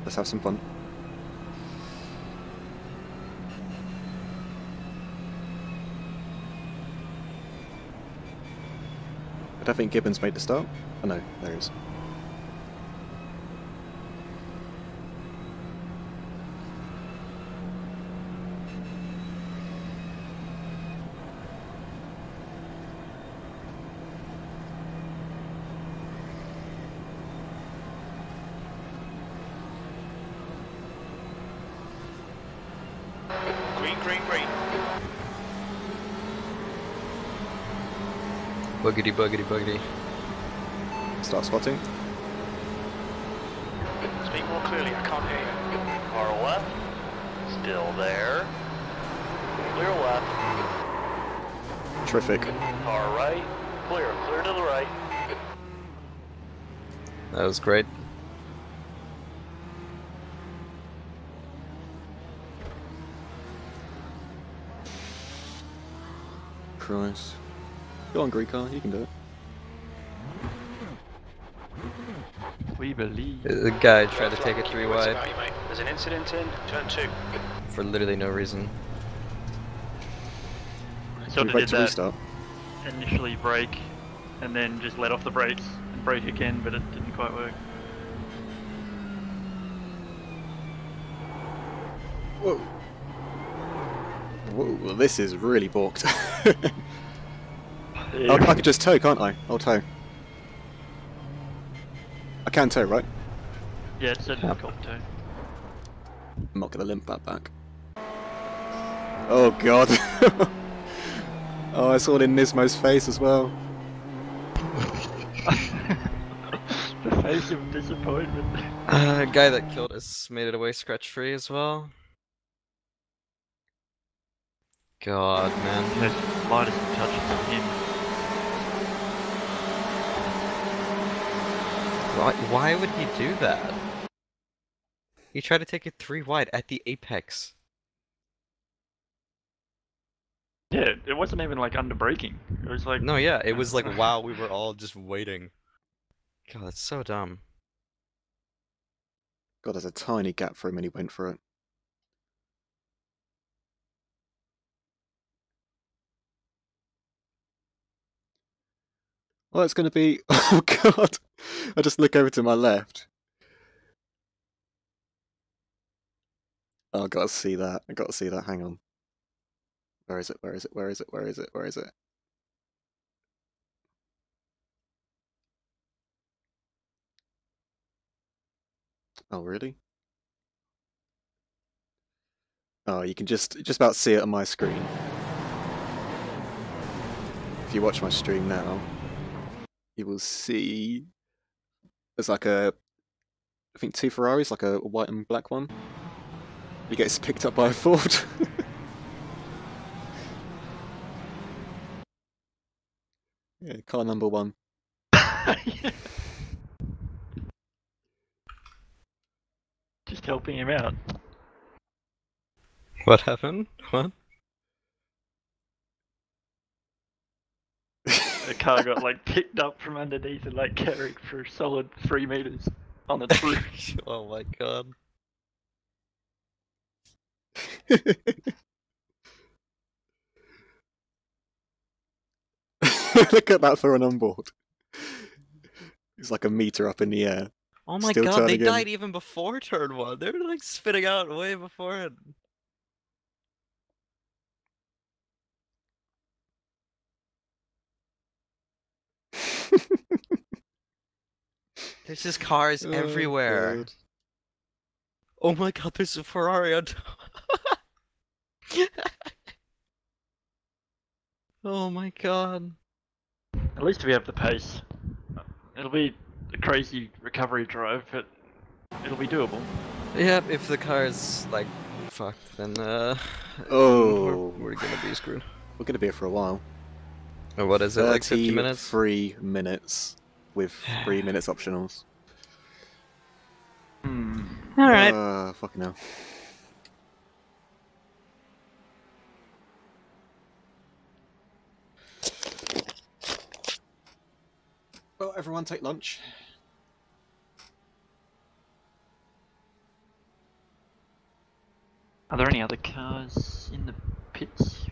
Let's have some fun. I don't think Gibbons made the start. Oh no, there he is. Green, green, green. Boogity, boogity, boogity. Start spotting. Speak more clearly, I can't hear you. Car left. Still there. Clear left. Terrific. Car right. Clear. Clear to the right. That was great. Christ. Go on, Greek car, you can do it. We believe. The guy tried to take it 3 wide There's an incident in turn 2. for literally no reason. Sort We of wait did to that. restart. Initially brake, and then just let off the brakes and brake again, but it didn't quite work. Whoa. Whoa, this is really balked. I could just tow, can't I? I'll tow. I can tow, right? Yeah, it said cop too. I'm not gonna limp that back. Oh god. Oh, it's all in Nismo's face as well. The face of disappointment. Guy that killed us made it away scratch-free as well. God, man. The slightest touches of him. Why would he do that? He tried to take it 3 wide at the apex. Yeah, it wasn't even like under braking. It was like No, yeah, it was like while we were all just waiting. God, that's so dumb. God, there's a tiny gap for him and he went for it. Well, it's going to be... Oh god! I just look over to my left. Oh, I gotta see that. I gotta see that. Hang on. Where is it? Where is it? Where is it? Where is it? Where is it? Oh, really? Oh, you can just about see it on my screen. If you watch my stream now, you will see there's like I think 2 Ferraris, like a white and black one. He gets picked up by a Ford. Yeah, car number 1. just helping him out. What happened? What? The car got like picked up from underneath and like carried for a solid 3 meters on its roof. Oh my god. Look at that for an onboard. It's like a meter up in the air. Oh my Still god, they turning in. died even before turn 1. They were like spitting out way before it. There's just cars Oh, everywhere. God. Oh my god, there's a Ferrari on top. Oh my god. At least we have the pace. It'll be a crazy recovery drive, but it'll be doable. Yep, if the car's like fucked, then Oh. we're gonna be screwed. We're going to be here for a while. Or what is it, like 50 minutes? 3 minutes with 3 minutes optionals. Alright. Fucking hell. Well, everyone take lunch. Are there any other cars in the pits?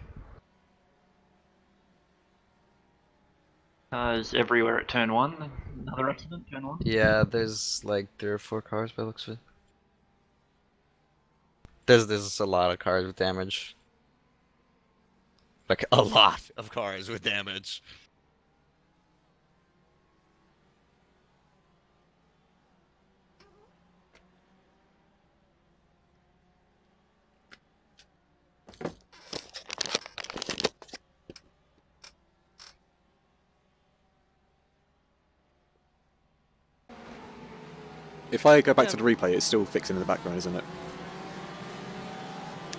Cars everywhere at turn 1. Another accident, turn 1. Yeah, there's like 3 or 4 cars by the looks of it. There's a lot of cars with damage. Like a lot of cars with damage. If I go back to the replay, it's still fixing in the background, isn't it?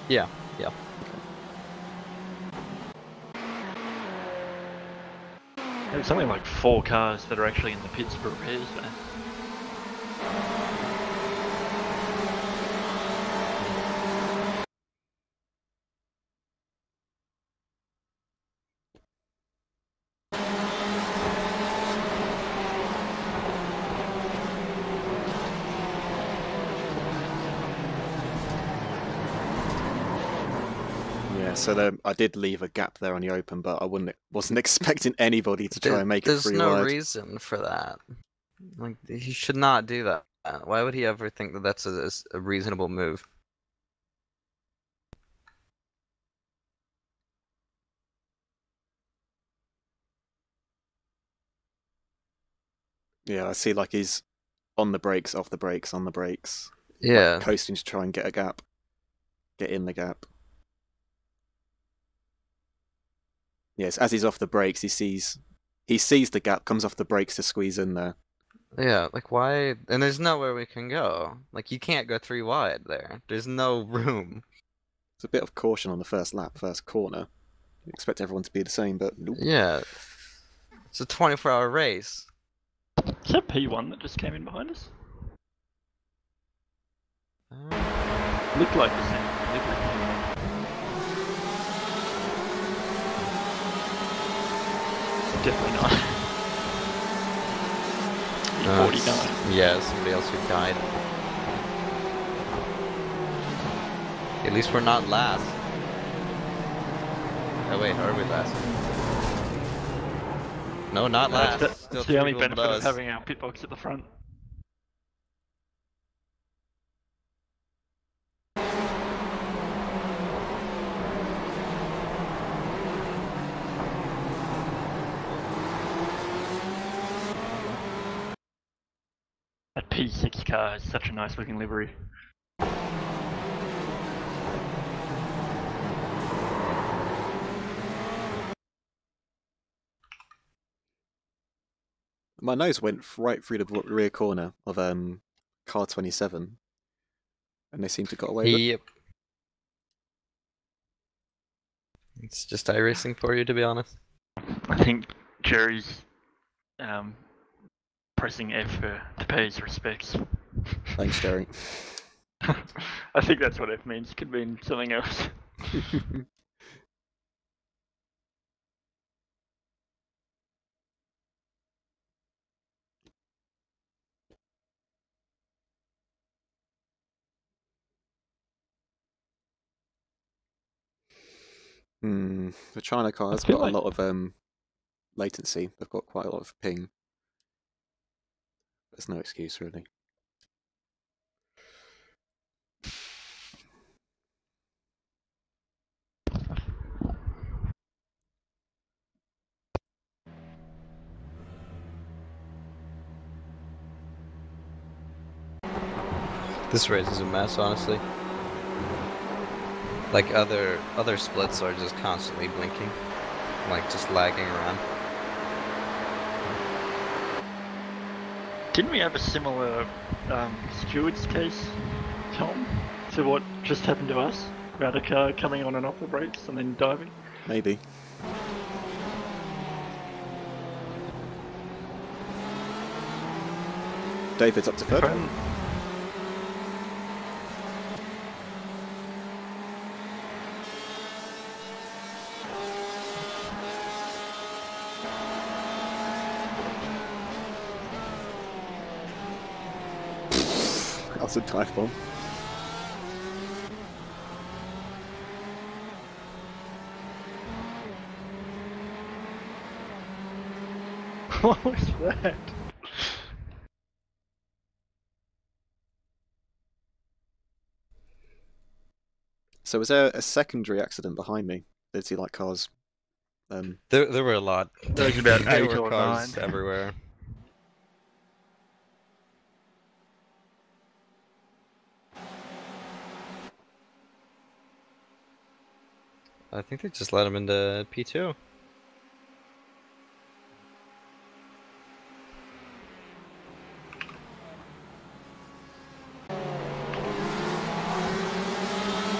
Yeah, yeah. There's something like 4 cars that are actually in the pits for repairs, man. Yeah, so I did leave a gap there on the open, but I wasn't expecting anybody to try and make it There's free no wide. reason for that. Like, he should not do that. Why would he ever think that that's a reasonable move? Yeah, I see like he's on the brakes, off the brakes, on the brakes. Yeah. Like, coasting to try and get a gap. Get in the gap. Yes, as he's off the brakes, he sees the gap, comes off the brakes to squeeze in there. Yeah, like why? And there's nowhere we can go. Like you can't go 3 wide there. There's no room. It's a bit of caution on the first lap, first corner. You expect everyone to be the same, but nope. Yeah. It's a 24-hour race. Is that P1 that just came in behind us? Looked like the same livery. Definitely not. 49. Yeah, somebody else who died. At least we're not last. Oh wait, are we last? No, not last. That's Still the only 3 benefit below of us. having our pit box at the front. That P6 car is such a nice looking livery. My nose went right through the rear corner of car 27, and they seem to have got away with it. Yep. It's just iRacing for you, to be honest. I think Jerry's pressing F to pay his respects. Thanks, Jerry. I think that's what F means. Could mean something else. The China car's I feel got like- a lot of latency. They've got quite a lot of ping. There's no excuse, really. This race is a mess, honestly. Like other splits are just constantly blinking, like just lagging around. Didn't we have a similar steward's case, Tom, to what just happened to us? About a car coming on and off the brakes and then diving? Maybe. David's up to third. That's a dive bomb. What was that? So was there a secondary accident behind me? Did see like cars? There were a lot. There was about There 8 were or cars 9. everywhere. I think they just let him into P2.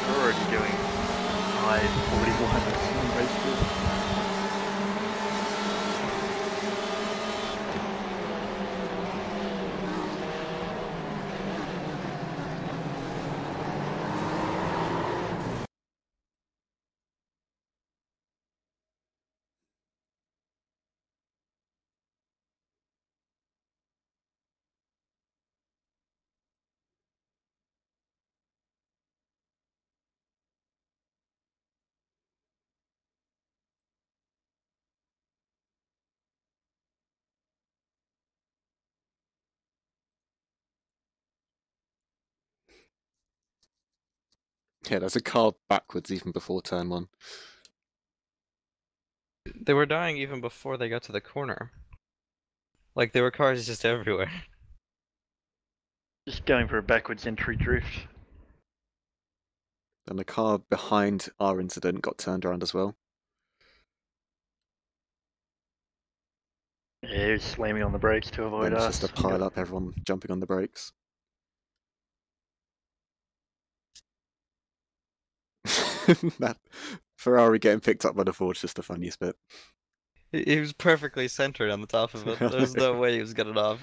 We're already doing high 41 in race 2. Yeah, there's a car backwards even before turn 1. They were dying even before they got to the corner. Like, there were cars just everywhere. Just going for a backwards entry drift. And the car behind our incident got turned around as well. Yeah, he was slamming on the brakes to avoid Then it's us. just a pile up, everyone jumping on the brakes. That Ferrari getting picked up by the Ford's just the funniest bit. He was perfectly centered on the top of it. There's no way he was getting off.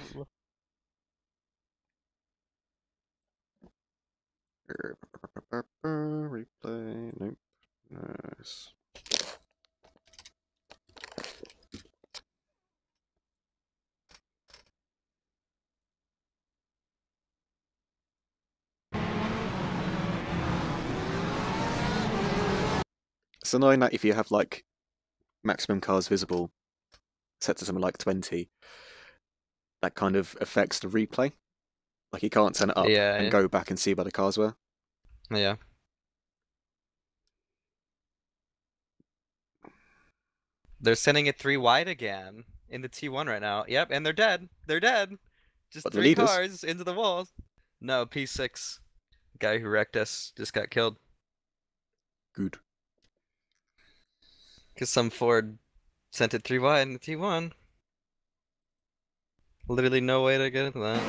Replay, nope. Nice. It's annoying that if you have like maximum cars visible set to something like 20, that kind of affects the replay. Like you can't turn it up Yeah, and yeah. go back and see where the cars were. Yeah. They're sending it 3 wide again in the T1 right now. Yep, and they're dead. They're dead. Just But the 3 leaders? cars into the walls. No, P6. Guy who wrecked us just got killed. Good. Because some Ford sent it 3 wide in the T1. Literally no way to get into that.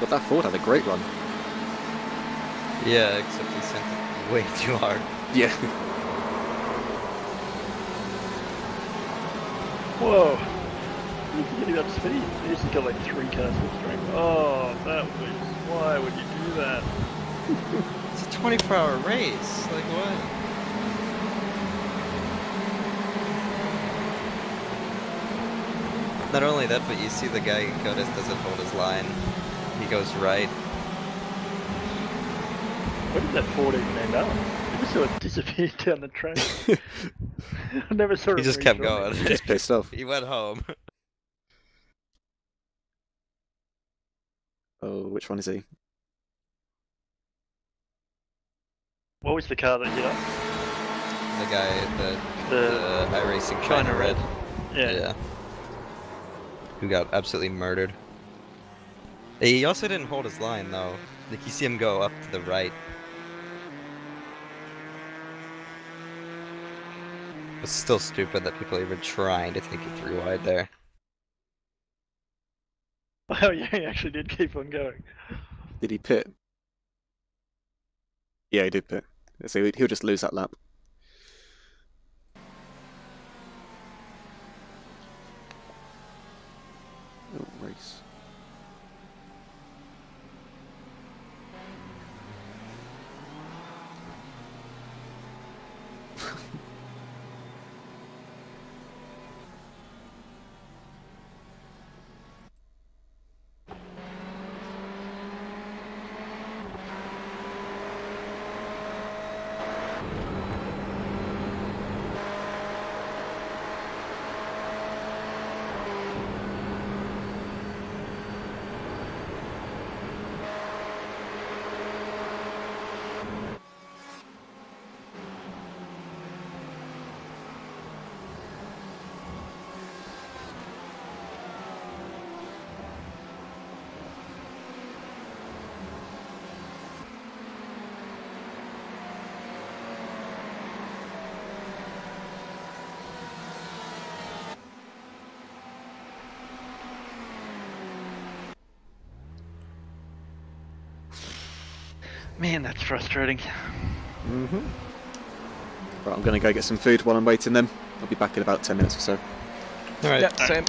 But that Ford had a great run. Yeah, except he sent it way too hard. Yeah. Whoa! He's getting up speed. He's just got like 3 cars slipstream. Oh, that was. Why would you do that? It's a 24-hour race. Like what? Not only that, but you see the guy in Codas doesn't hold his line. He goes right. Where did that Ford even end up? It just sort of disappeared down the track. I never saw it. He just kept going. Just pissed off. He went home. Oh, which one is he? What was the car that hit us? The guy, the iRacing China Red. Yeah. Who got absolutely murdered. He also didn't hold his line though. Like you see him go up to the right. It's still stupid that people are even trying to take it 3 wide there. Oh yeah, he actually did keep on going. Did he pit? Yeah, he did pit. So he'll just lose that lap. Oh, race. Man, that's frustrating. Mm-hmm. Right, I'm going to go get some food while I'm waiting then. I'll be back in about 10 minutes or so. Alright, Yeah. same.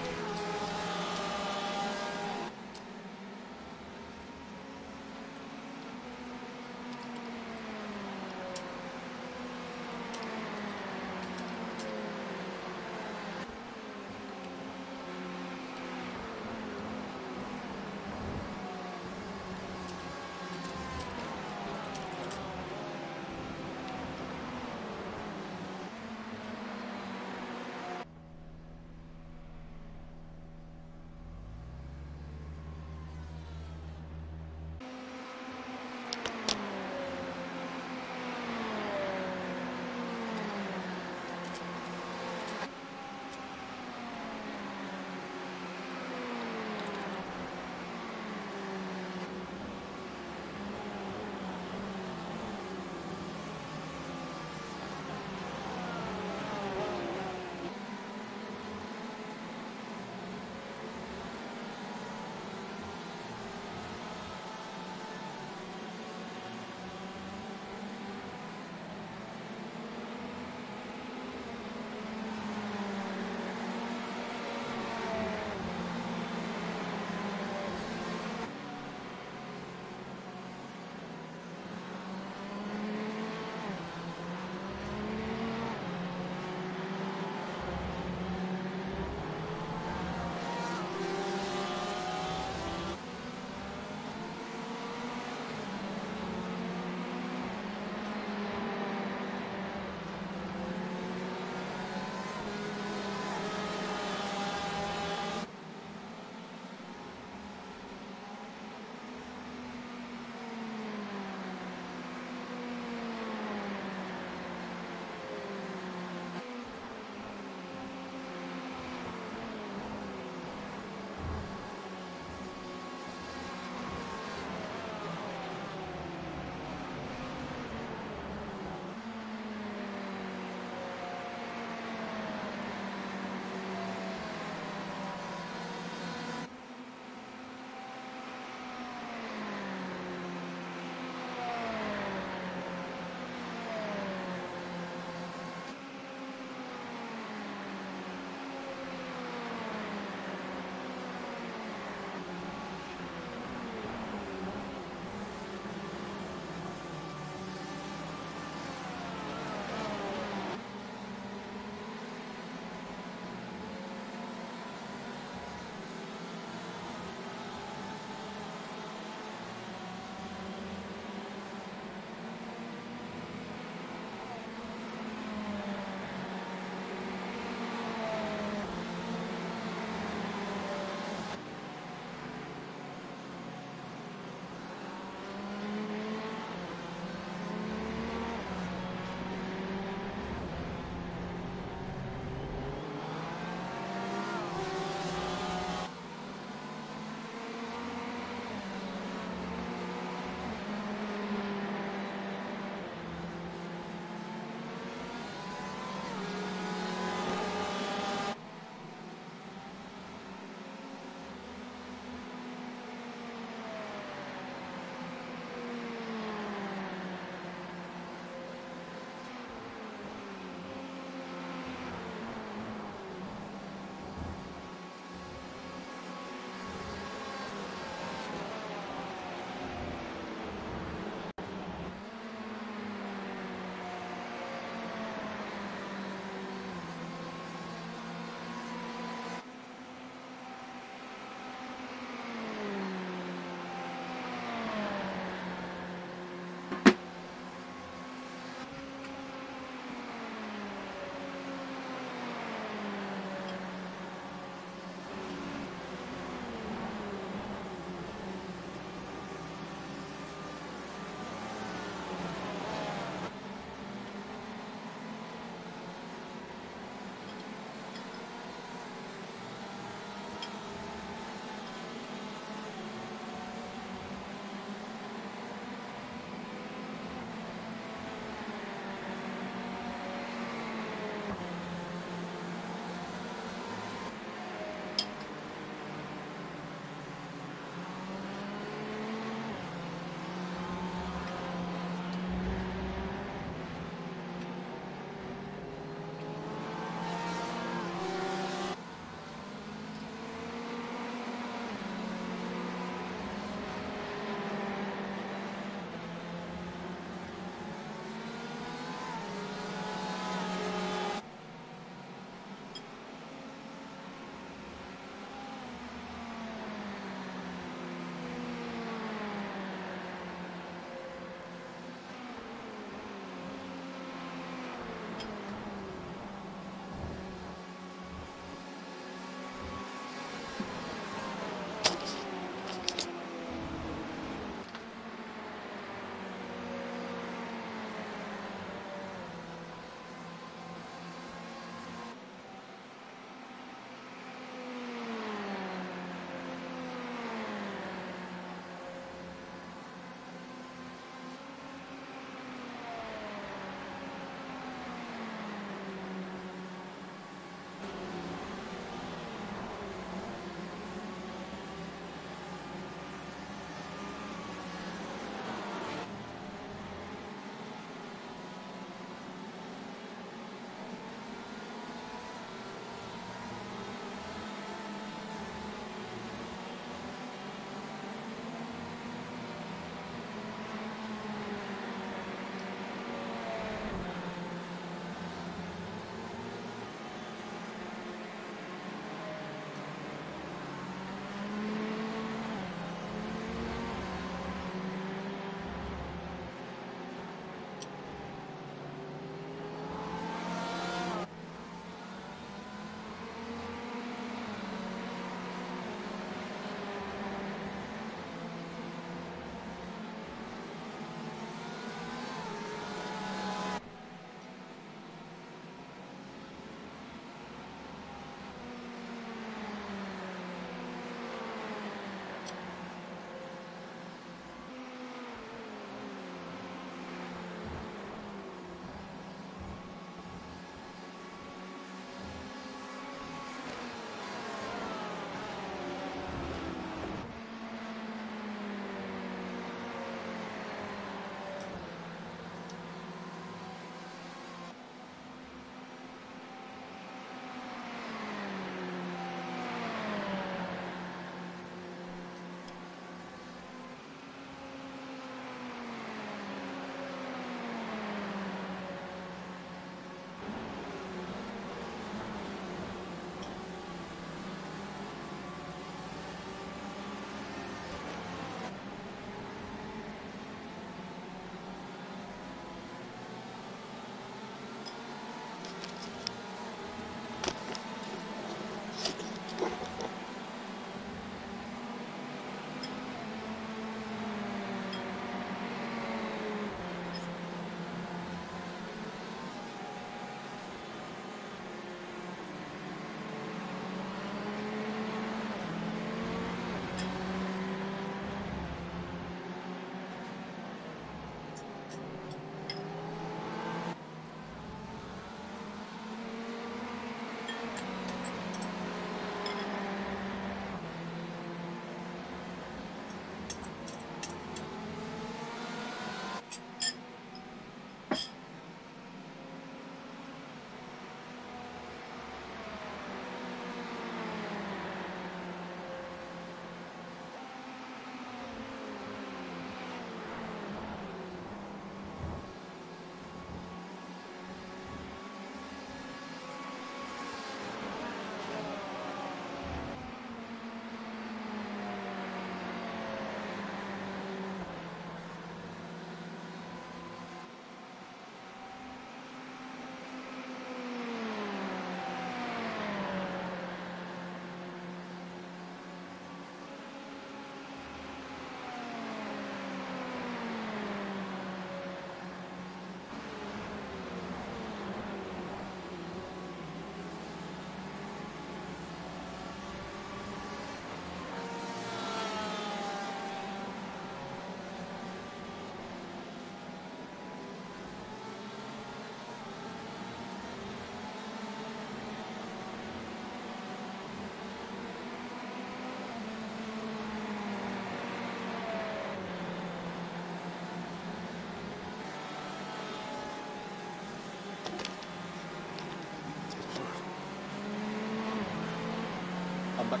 I'm back.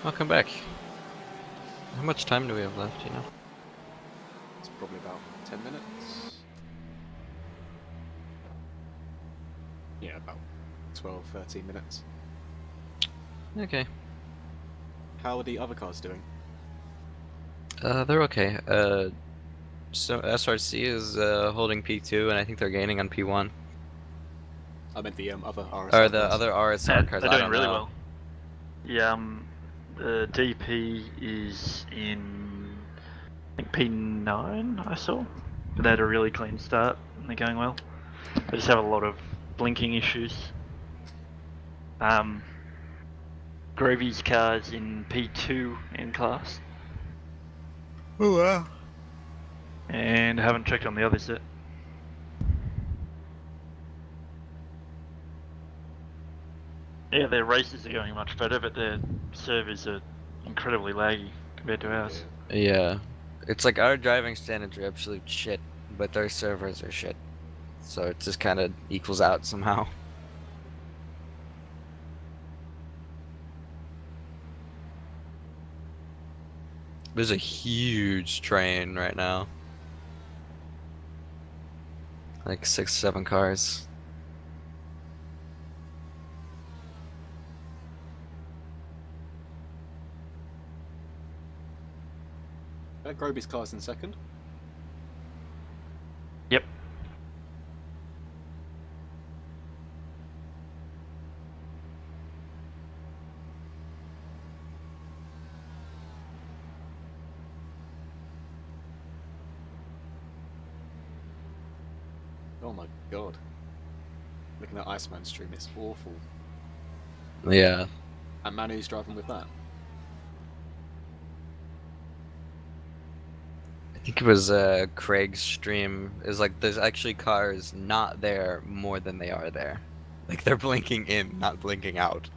Welcome back. How much time do we have left, you know? It's probably about 10 minutes. Yeah, about 12, 13 minutes. Okay. How are the other cars doing? They're okay. So SRC is holding P2, and I think they're gaining on P1. I meant the other RSR Or the cars. other RSR cars, They're I doing don't really know. well. Yeah, the DP is in, I think, P9, I saw. They had a really clean start, and they're going well. They just have a lot of blinking issues. Grovy's car's in P2 in class. Oh wow. And I haven't checked on the others yet. Yeah, their races are going much better, but their servers are incredibly laggy compared to ours. Yeah. It's like our driving standards are absolute shit, but their servers are shit. So it just kind of equals out somehow. There's a huge train right now. Like 6, 7 cars. Groby's car's in second. Yep. Oh my god. Looking at Iceman's stream, it's awful. Yeah. And Manu's driving with that. I think it was Craig's stream. Is like there's actually cars not there more than they are there. Like they're blinking in, not blinking out.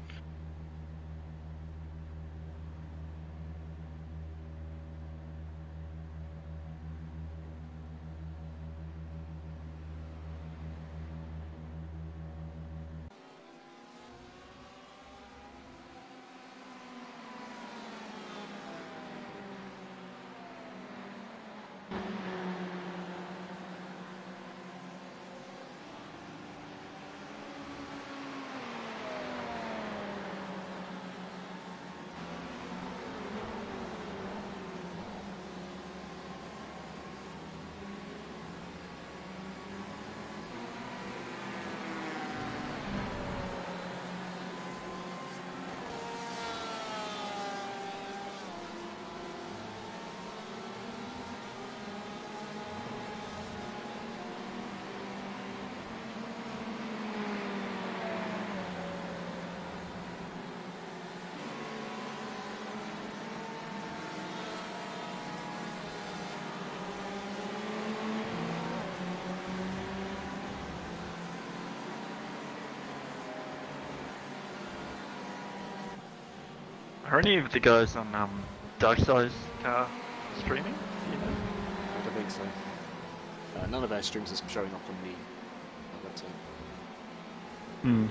Are any of the guys on Darkstar's car streaming? Do you know? I don't think so. None of their streams is showing up on the website. Hmm.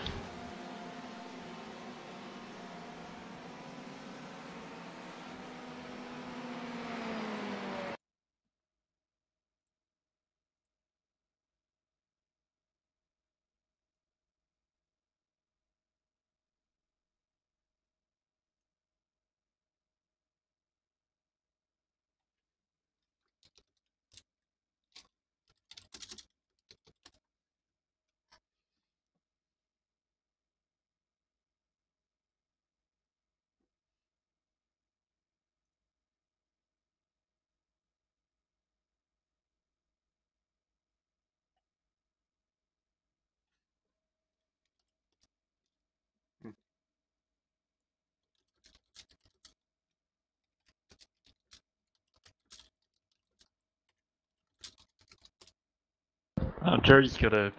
Jerry's got a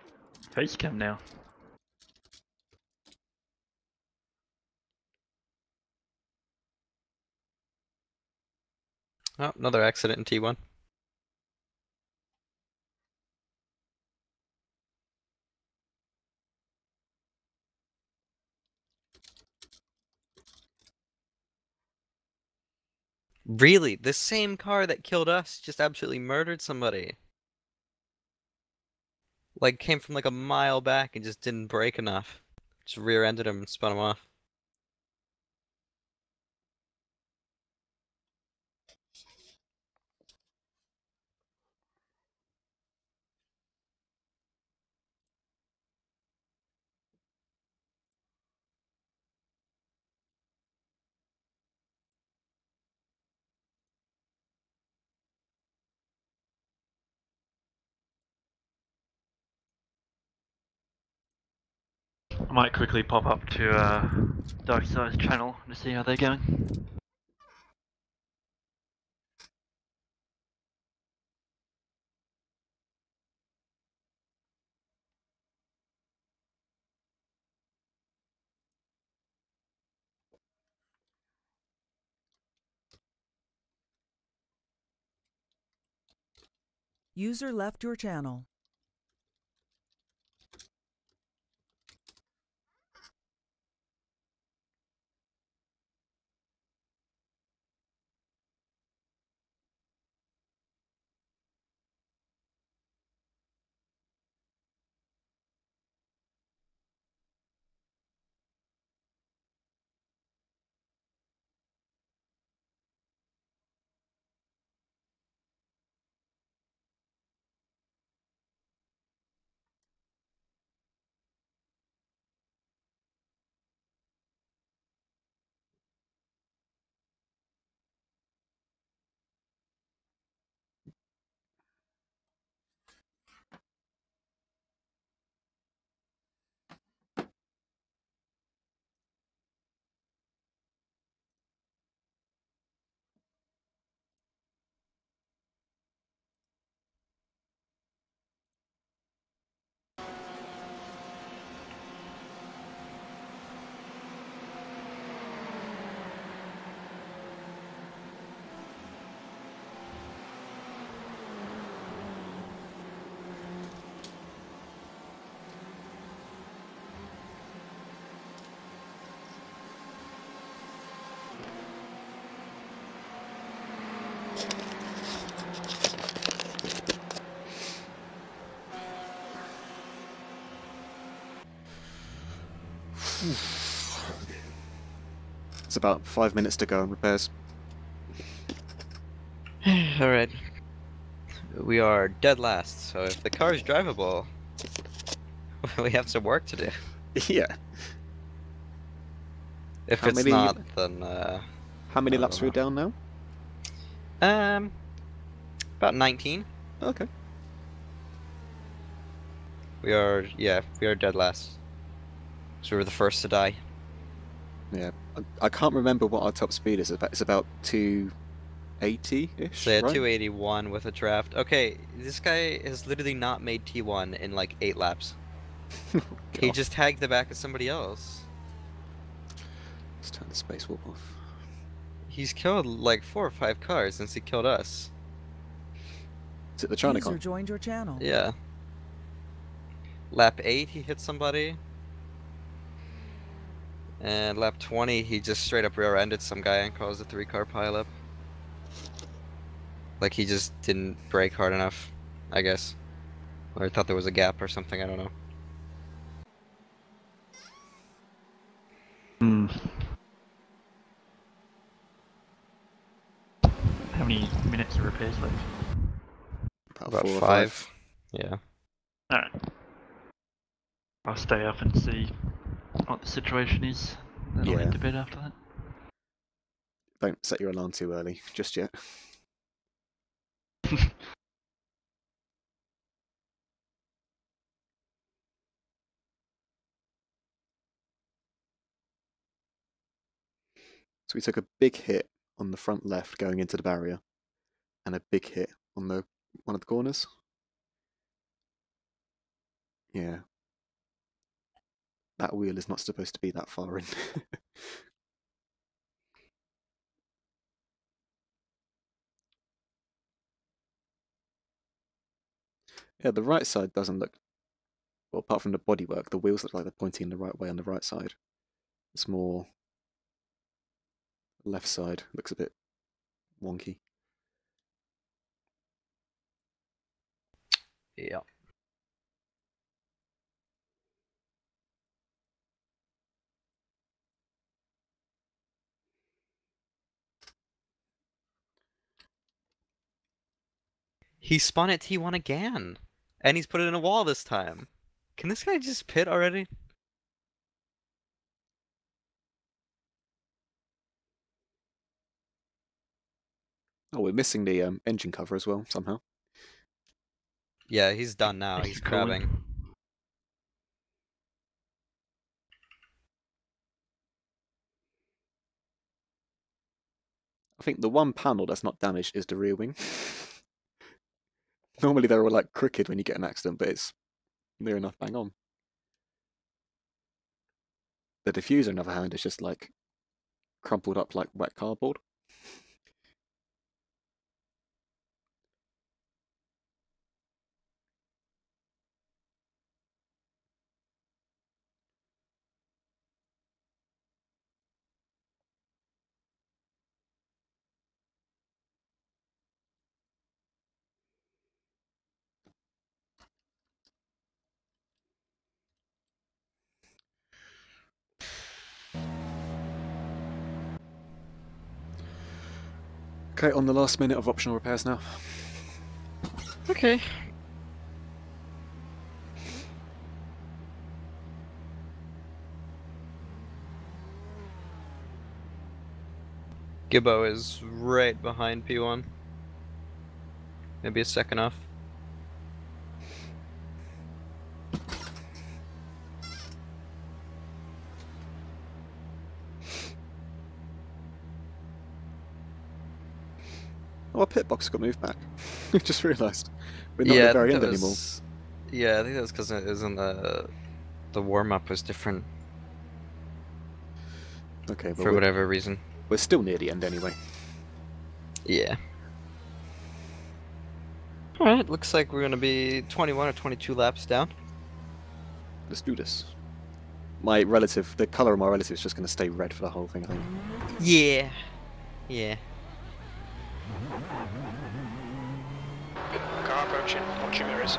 face cam now. Oh, another accident in T1. Really? The same car that killed us just absolutely murdered somebody. Like, came from like a mile back and just didn't brake enough. Just rear-ended him and spun him off. I might quickly pop up to Dark Side's channel to see how they're going. User left your channel. It's about 5 minutes to go on repairs. Alright. We are dead last, so if the car is drivable, we have some work to do. Yeah. If How it's many- not, then How many I laps don't are we know. down now? About 19. Okay. We are dead last. So we were the first to die. Yeah. I can't remember what our top speed is. It's about 280-ish, So yeah, right? 281 with a draft. Okay, this guy has literally not made T1 in like 8 laps. He God. just tagged the back of somebody else. Let's turn the space warp off. He's killed like 4 or 5 cars since he killed us. Is it the User Chronicon? joined your channel. Yeah. Lap 8, he hit somebody. And lap 20, he just straight up rear-ended some guy and caused a 3-car pileup. Like he just didn't brake hard enough, I guess. Or I thought there was a gap or something, I don't know. Hmm. How many minutes of repairs left? About 4 or 5. Yeah. Alright. I'll stay up and see what the situation is. Then I'll Yeah. head to bed after that. Don't set your alarm too early, just yet. So we took a big hit on the front left going into the barrier, and a big hit on the one of the corners. Yeah. That wheel is not supposed to be that far in. Yeah, the right side doesn't look... Well, apart from the bodywork, the wheels look like they're pointing in the right way on the right side. It's more... left side looks a bit wonky. Yeah. He spun at T1 again, and he's put it in a wall this time. Can this guy just pit already? Oh, we're missing the engine cover as well somehow. Yeah, he's done now. He's Cooling. crabbing. I think the one panel that's not damaged is the rear wing. Normally they're all like crooked when you get an accident, but it's near enough bang on. The diffuser, on the other hand, is just like crumpled up like wet cardboard. Okay, on the last minute of optional repairs now. Okay. Gibbo is right behind P1. Maybe a second off. Oh, our pit box got moved back. I just realised. We're not at the very end anymore. Yeah, I think that's because it was in the warm-up was different Okay, but for whatever reason. we're still near the end anyway. Yeah. Alright, looks like we're gonna be 21 or 22 laps down. Let's do this. My relative, the colour of my relative is just going to stay red for the whole thing, I think. Yeah. Yeah. Car approaching, watch your mirrors.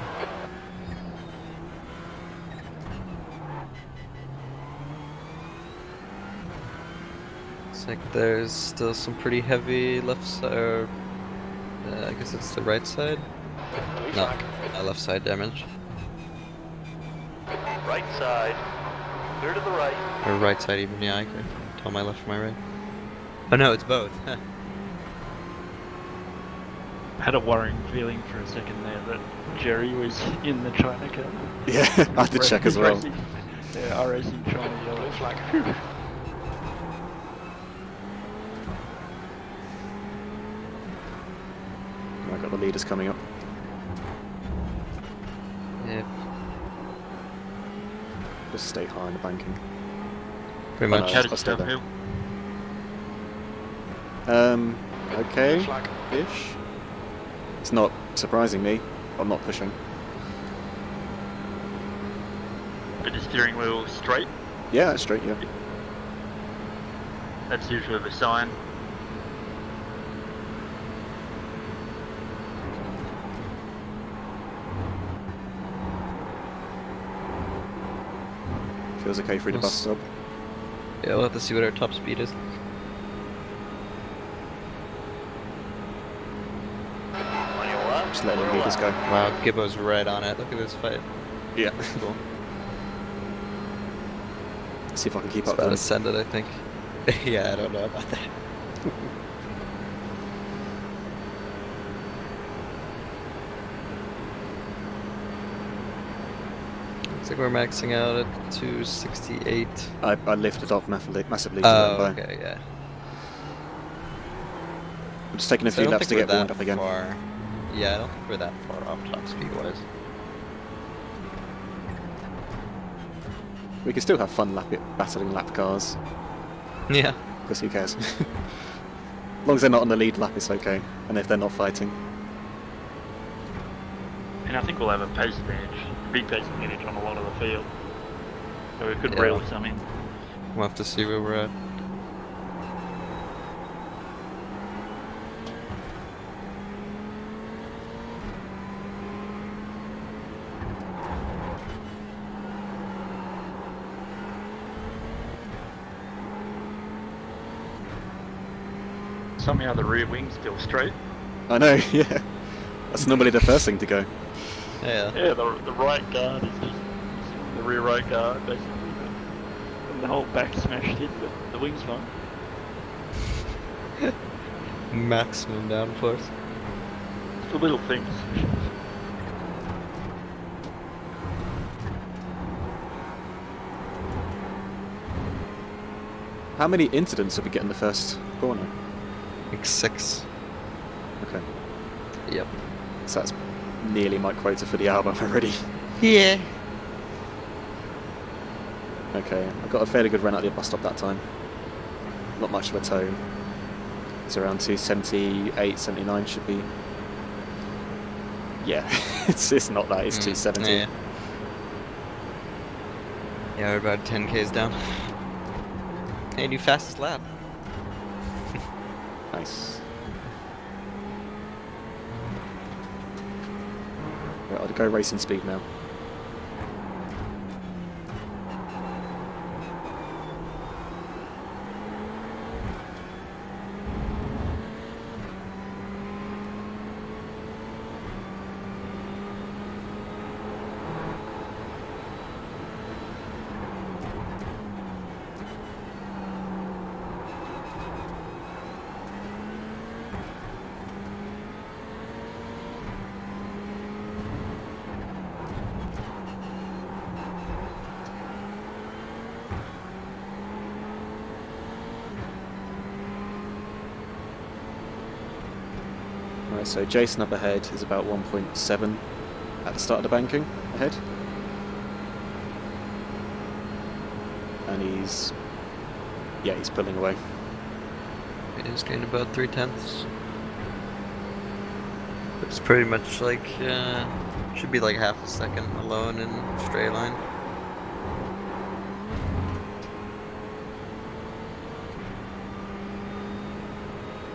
Looks like there's still some pretty heavy left side, or I guess it's the right side? Blue No, flag. left side damage. Right side. Clear to the right. Or right side even, yeah, I could tell my left from my right. Oh no, it's both. I had a worrying feeling for a second there that Jerry was in the China car. Yeah, I had to check as well. Yeah, racing China Blue yellow. flag. I got the leaders coming up. Yep, Just stay high in the banking. pretty Oh, no, much. How does I'll it stay stuff there. feel? Okay, Blue flag. ish. It's not surprising me. I'm not pushing. But the steering wheel straight, Yeah, that's straight, yeah. that's usually the sign. Feels okay through the bus stop. Yeah, we'll have to see what our top speed is. On your left. Just letting the or leaders left. go. Wow, Gibbo's right on it. Look at this fight. Yeah. Cool. See if I can keep It's up about then. ascended, I think. Yeah, I don't know about that. Looks like we're maxing out at 268. I lifted off massively to Oh, let them by. okay, yeah. I'm just taking a So I few don't laps to think get we're warmed that up again. far. Yeah, I don't think we're that far off top speed-wise. We can still have fun battling lap cars, Yeah. because who cares? As long as they're not on the lead lap, it's okay. And if they're not fighting. And I think we'll have a pace advantage, a big pace advantage on a lot of the field. So we could Yeah. reel some in. We'll have to see where we're at. Somehow the rear wing's still straight. I know, yeah. That's normally the first thing to go. Yeah. Yeah, the right guard is just the rear right guard basically. But the whole back smashed in, but the wing's fine. Maximum downforce. It's the little things. How many incidents did we get in the first corner? Like 6. Okay. Yep. So that's nearly my quota for the album already. Yeah. Okay, I got a fairly good run out the bus stop that time. Not much of a tow. It's around 278, 79 should be. Yeah, it's not that, it's 270. Yeah. Yeah, we're about 10k's down. Hey, new fastest lap. Nice. Right, I'll go racing speed now. Right, so Jason up ahead is about 1.7 at the start of the banking ahead. And he's pulling away. It is gained about 3/10. It's pretty much like, should be like half a second alone in straight line.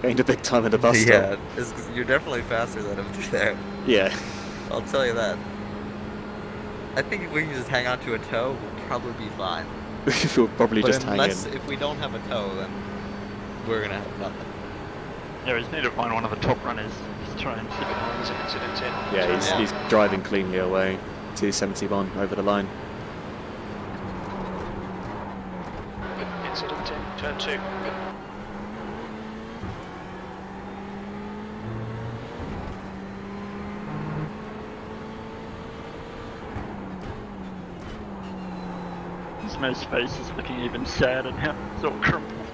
Gained a big time at the bus Yeah, stop. you're definitely faster than him through there. Yeah. I'll tell you that. I think if we can just hang on to a toe, we'll probably be fine. We'll probably But just hang in. unless if we don't have a toe, then we're gonna have nothing. Yeah, we just need to find one of the top runners. Just try and slip it on. There's an incident in. Yeah, he's driving cleanly away. 271 over the line. Incident in. Turn 2. His face is looking even sadder now. It's all crumpled.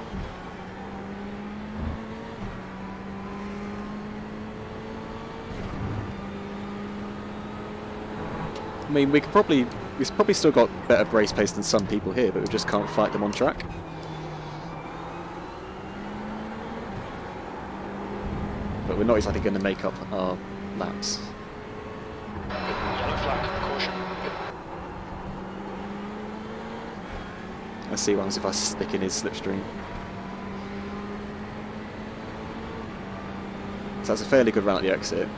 I mean, we've probably still got better race pace than some people here, but we just can't fight them on track. But we're not exactly going to make up our laps. Yellow flag. Caution. Let's see what happens if I stick in his slipstream. So that's a fairly good run at the exit.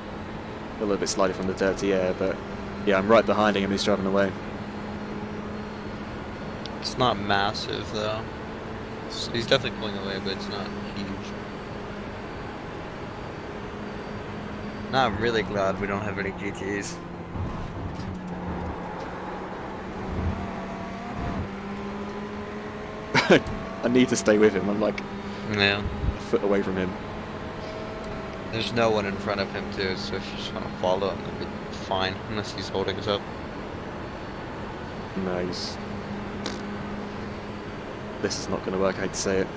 A little bit slidey from the dirty air, but yeah, I'm right behind him and he's driving away. It's not massive though. He's definitely pulling away, but it's not huge. Now I'm really glad we don't have any GTs. I need to stay with him. I'm like Yeah. a foot away from him. There's no one in front of him too, so if you just want to follow him, that'd be fine, unless he's holding us up. No, this is not going to work, I hate to say it.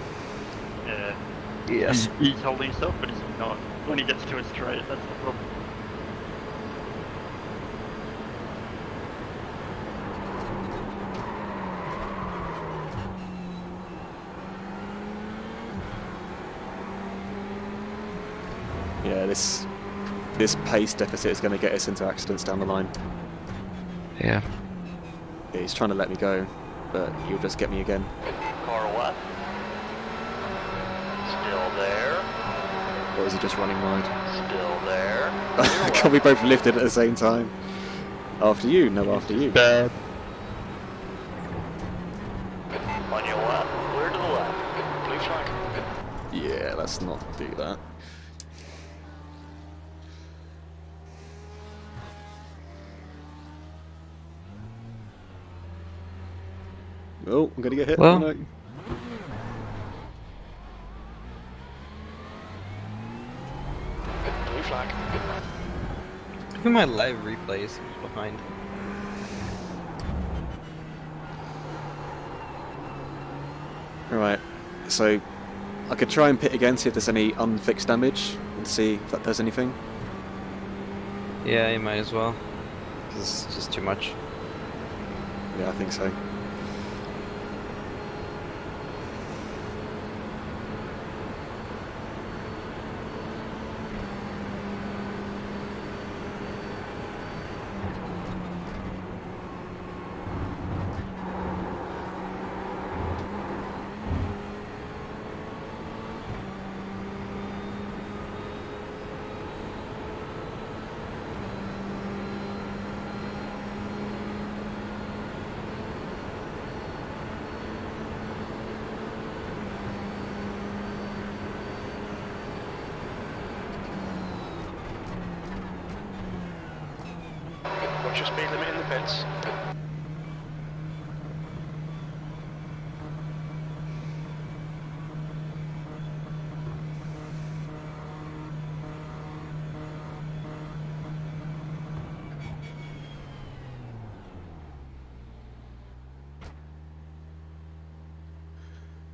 Yeah. Yes. He's holding himself, but he's not. When he gets to a straight, that's the problem. Yeah, this pace deficit is going to get us into accidents down the line. Yeah. Yeah, he's trying to let me go, but he'll just get me again. Car left. Still there. Or is he just running wide? Still there. Can we both lift it at the same time? After you? No, after you. Bad. On your left. Clear to the left. Blue flag. Yeah, let's not do that. Oh, I'm gonna get hit. Well. Oh, no. Blue flag. Look at my live replays behind. Alright, so I could try and pit again, see if there's any unfixed damage, and see if that does anything. Yeah, you might as well. 'Cause it's just too much. Yeah, I think so. What's your speed limit in the pits?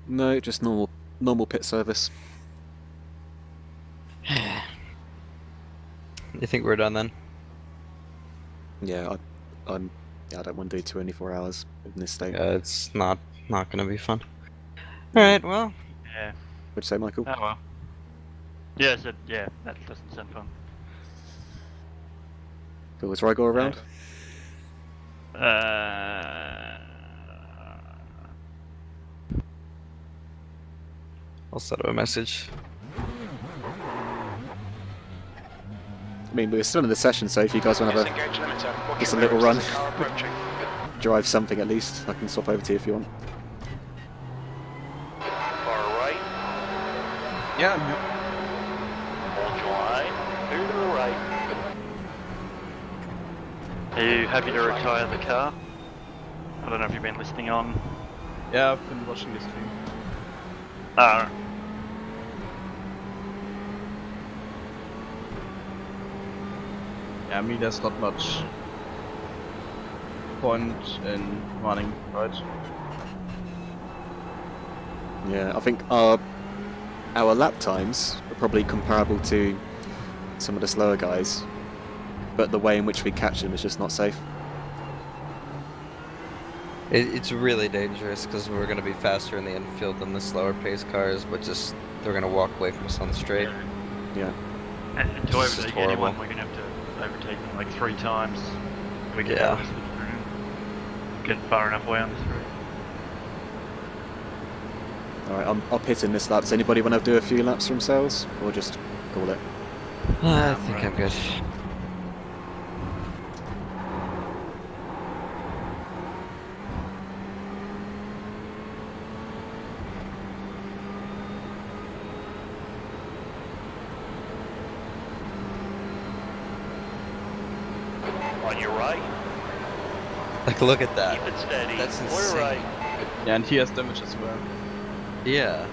No, just normal pit service. You think we're done then? Yeah, I don't want to do 24 hours in this state. Yeah, it's not gonna be fun. Alright, well. Yeah. What'd you say, Michael? Oh well. Yeah, I said, yeah, that doesn't sound fun. Cool, so I go around? I'll set up a message. I mean, we're still in the session, so if you guys want to have Disengage limiter. Watch just a your little rear as run. there's a car approaching. drive something at least, I can swap over to you if you want. Far right. Yeah. Hold your line. Clear to the right. Are you happy to retire the car? I don't know if you've been listening on. Yeah, I've been watching this stream. Yeah, I mean, there's not much point in running, right? Yeah, I think our lap times are probably comparable to some of the slower guys, but the way in which we catch them is just not safe. It's really dangerous because we're going to be faster in the infield than the slower pace cars, but just they're going to walk away from us on the straight. Yeah. And to It's just overtake horrible. anyone, we're going to have to overtake them like 3 times. We get Yeah. out of this room. Get far enough away on this road. Alright, I'll pit in this lap. Does anybody want to do a few laps for themselves, or just call it? I think I'm good. On your right. Like, look at that. Keep it steady. That's Clear insane. right. Yeah, and he has damage as well. Yeah.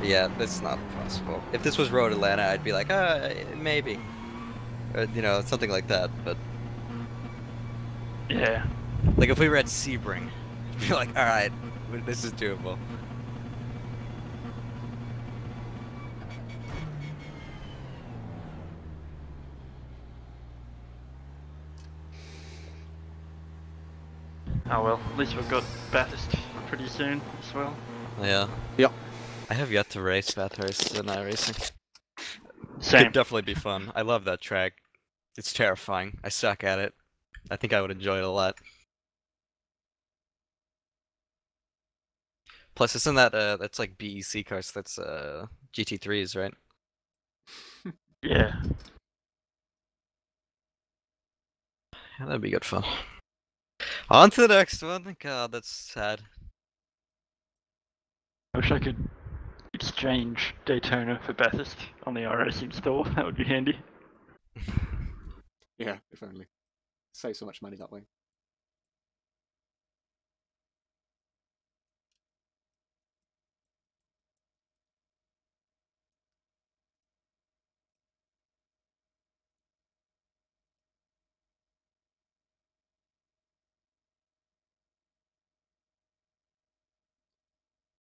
Yeah, that's not possible. If this was Road Atlanta, I'd be like, maybe. Or, you know, something like that, but... Yeah. Like, if we were at Sebring, I'd be like, alright, this is doable. Oh well, at least we've got Bathurst pretty soon as well. Yeah. Yep. I have yet to race Bathurst in iRacing. Same. Could definitely be fun. I love that track. It's terrifying. I suck at it. I think I would enjoy it a lot. Plus, isn't that that's like BEC cars? That's GT3s, right? Yeah. Yeah, that'd be good fun. On to the next one. God, that's sad. I wish I could exchange Daytona for Bathurst on the RS install. That would be handy. Yeah, if only. Save so much money that way.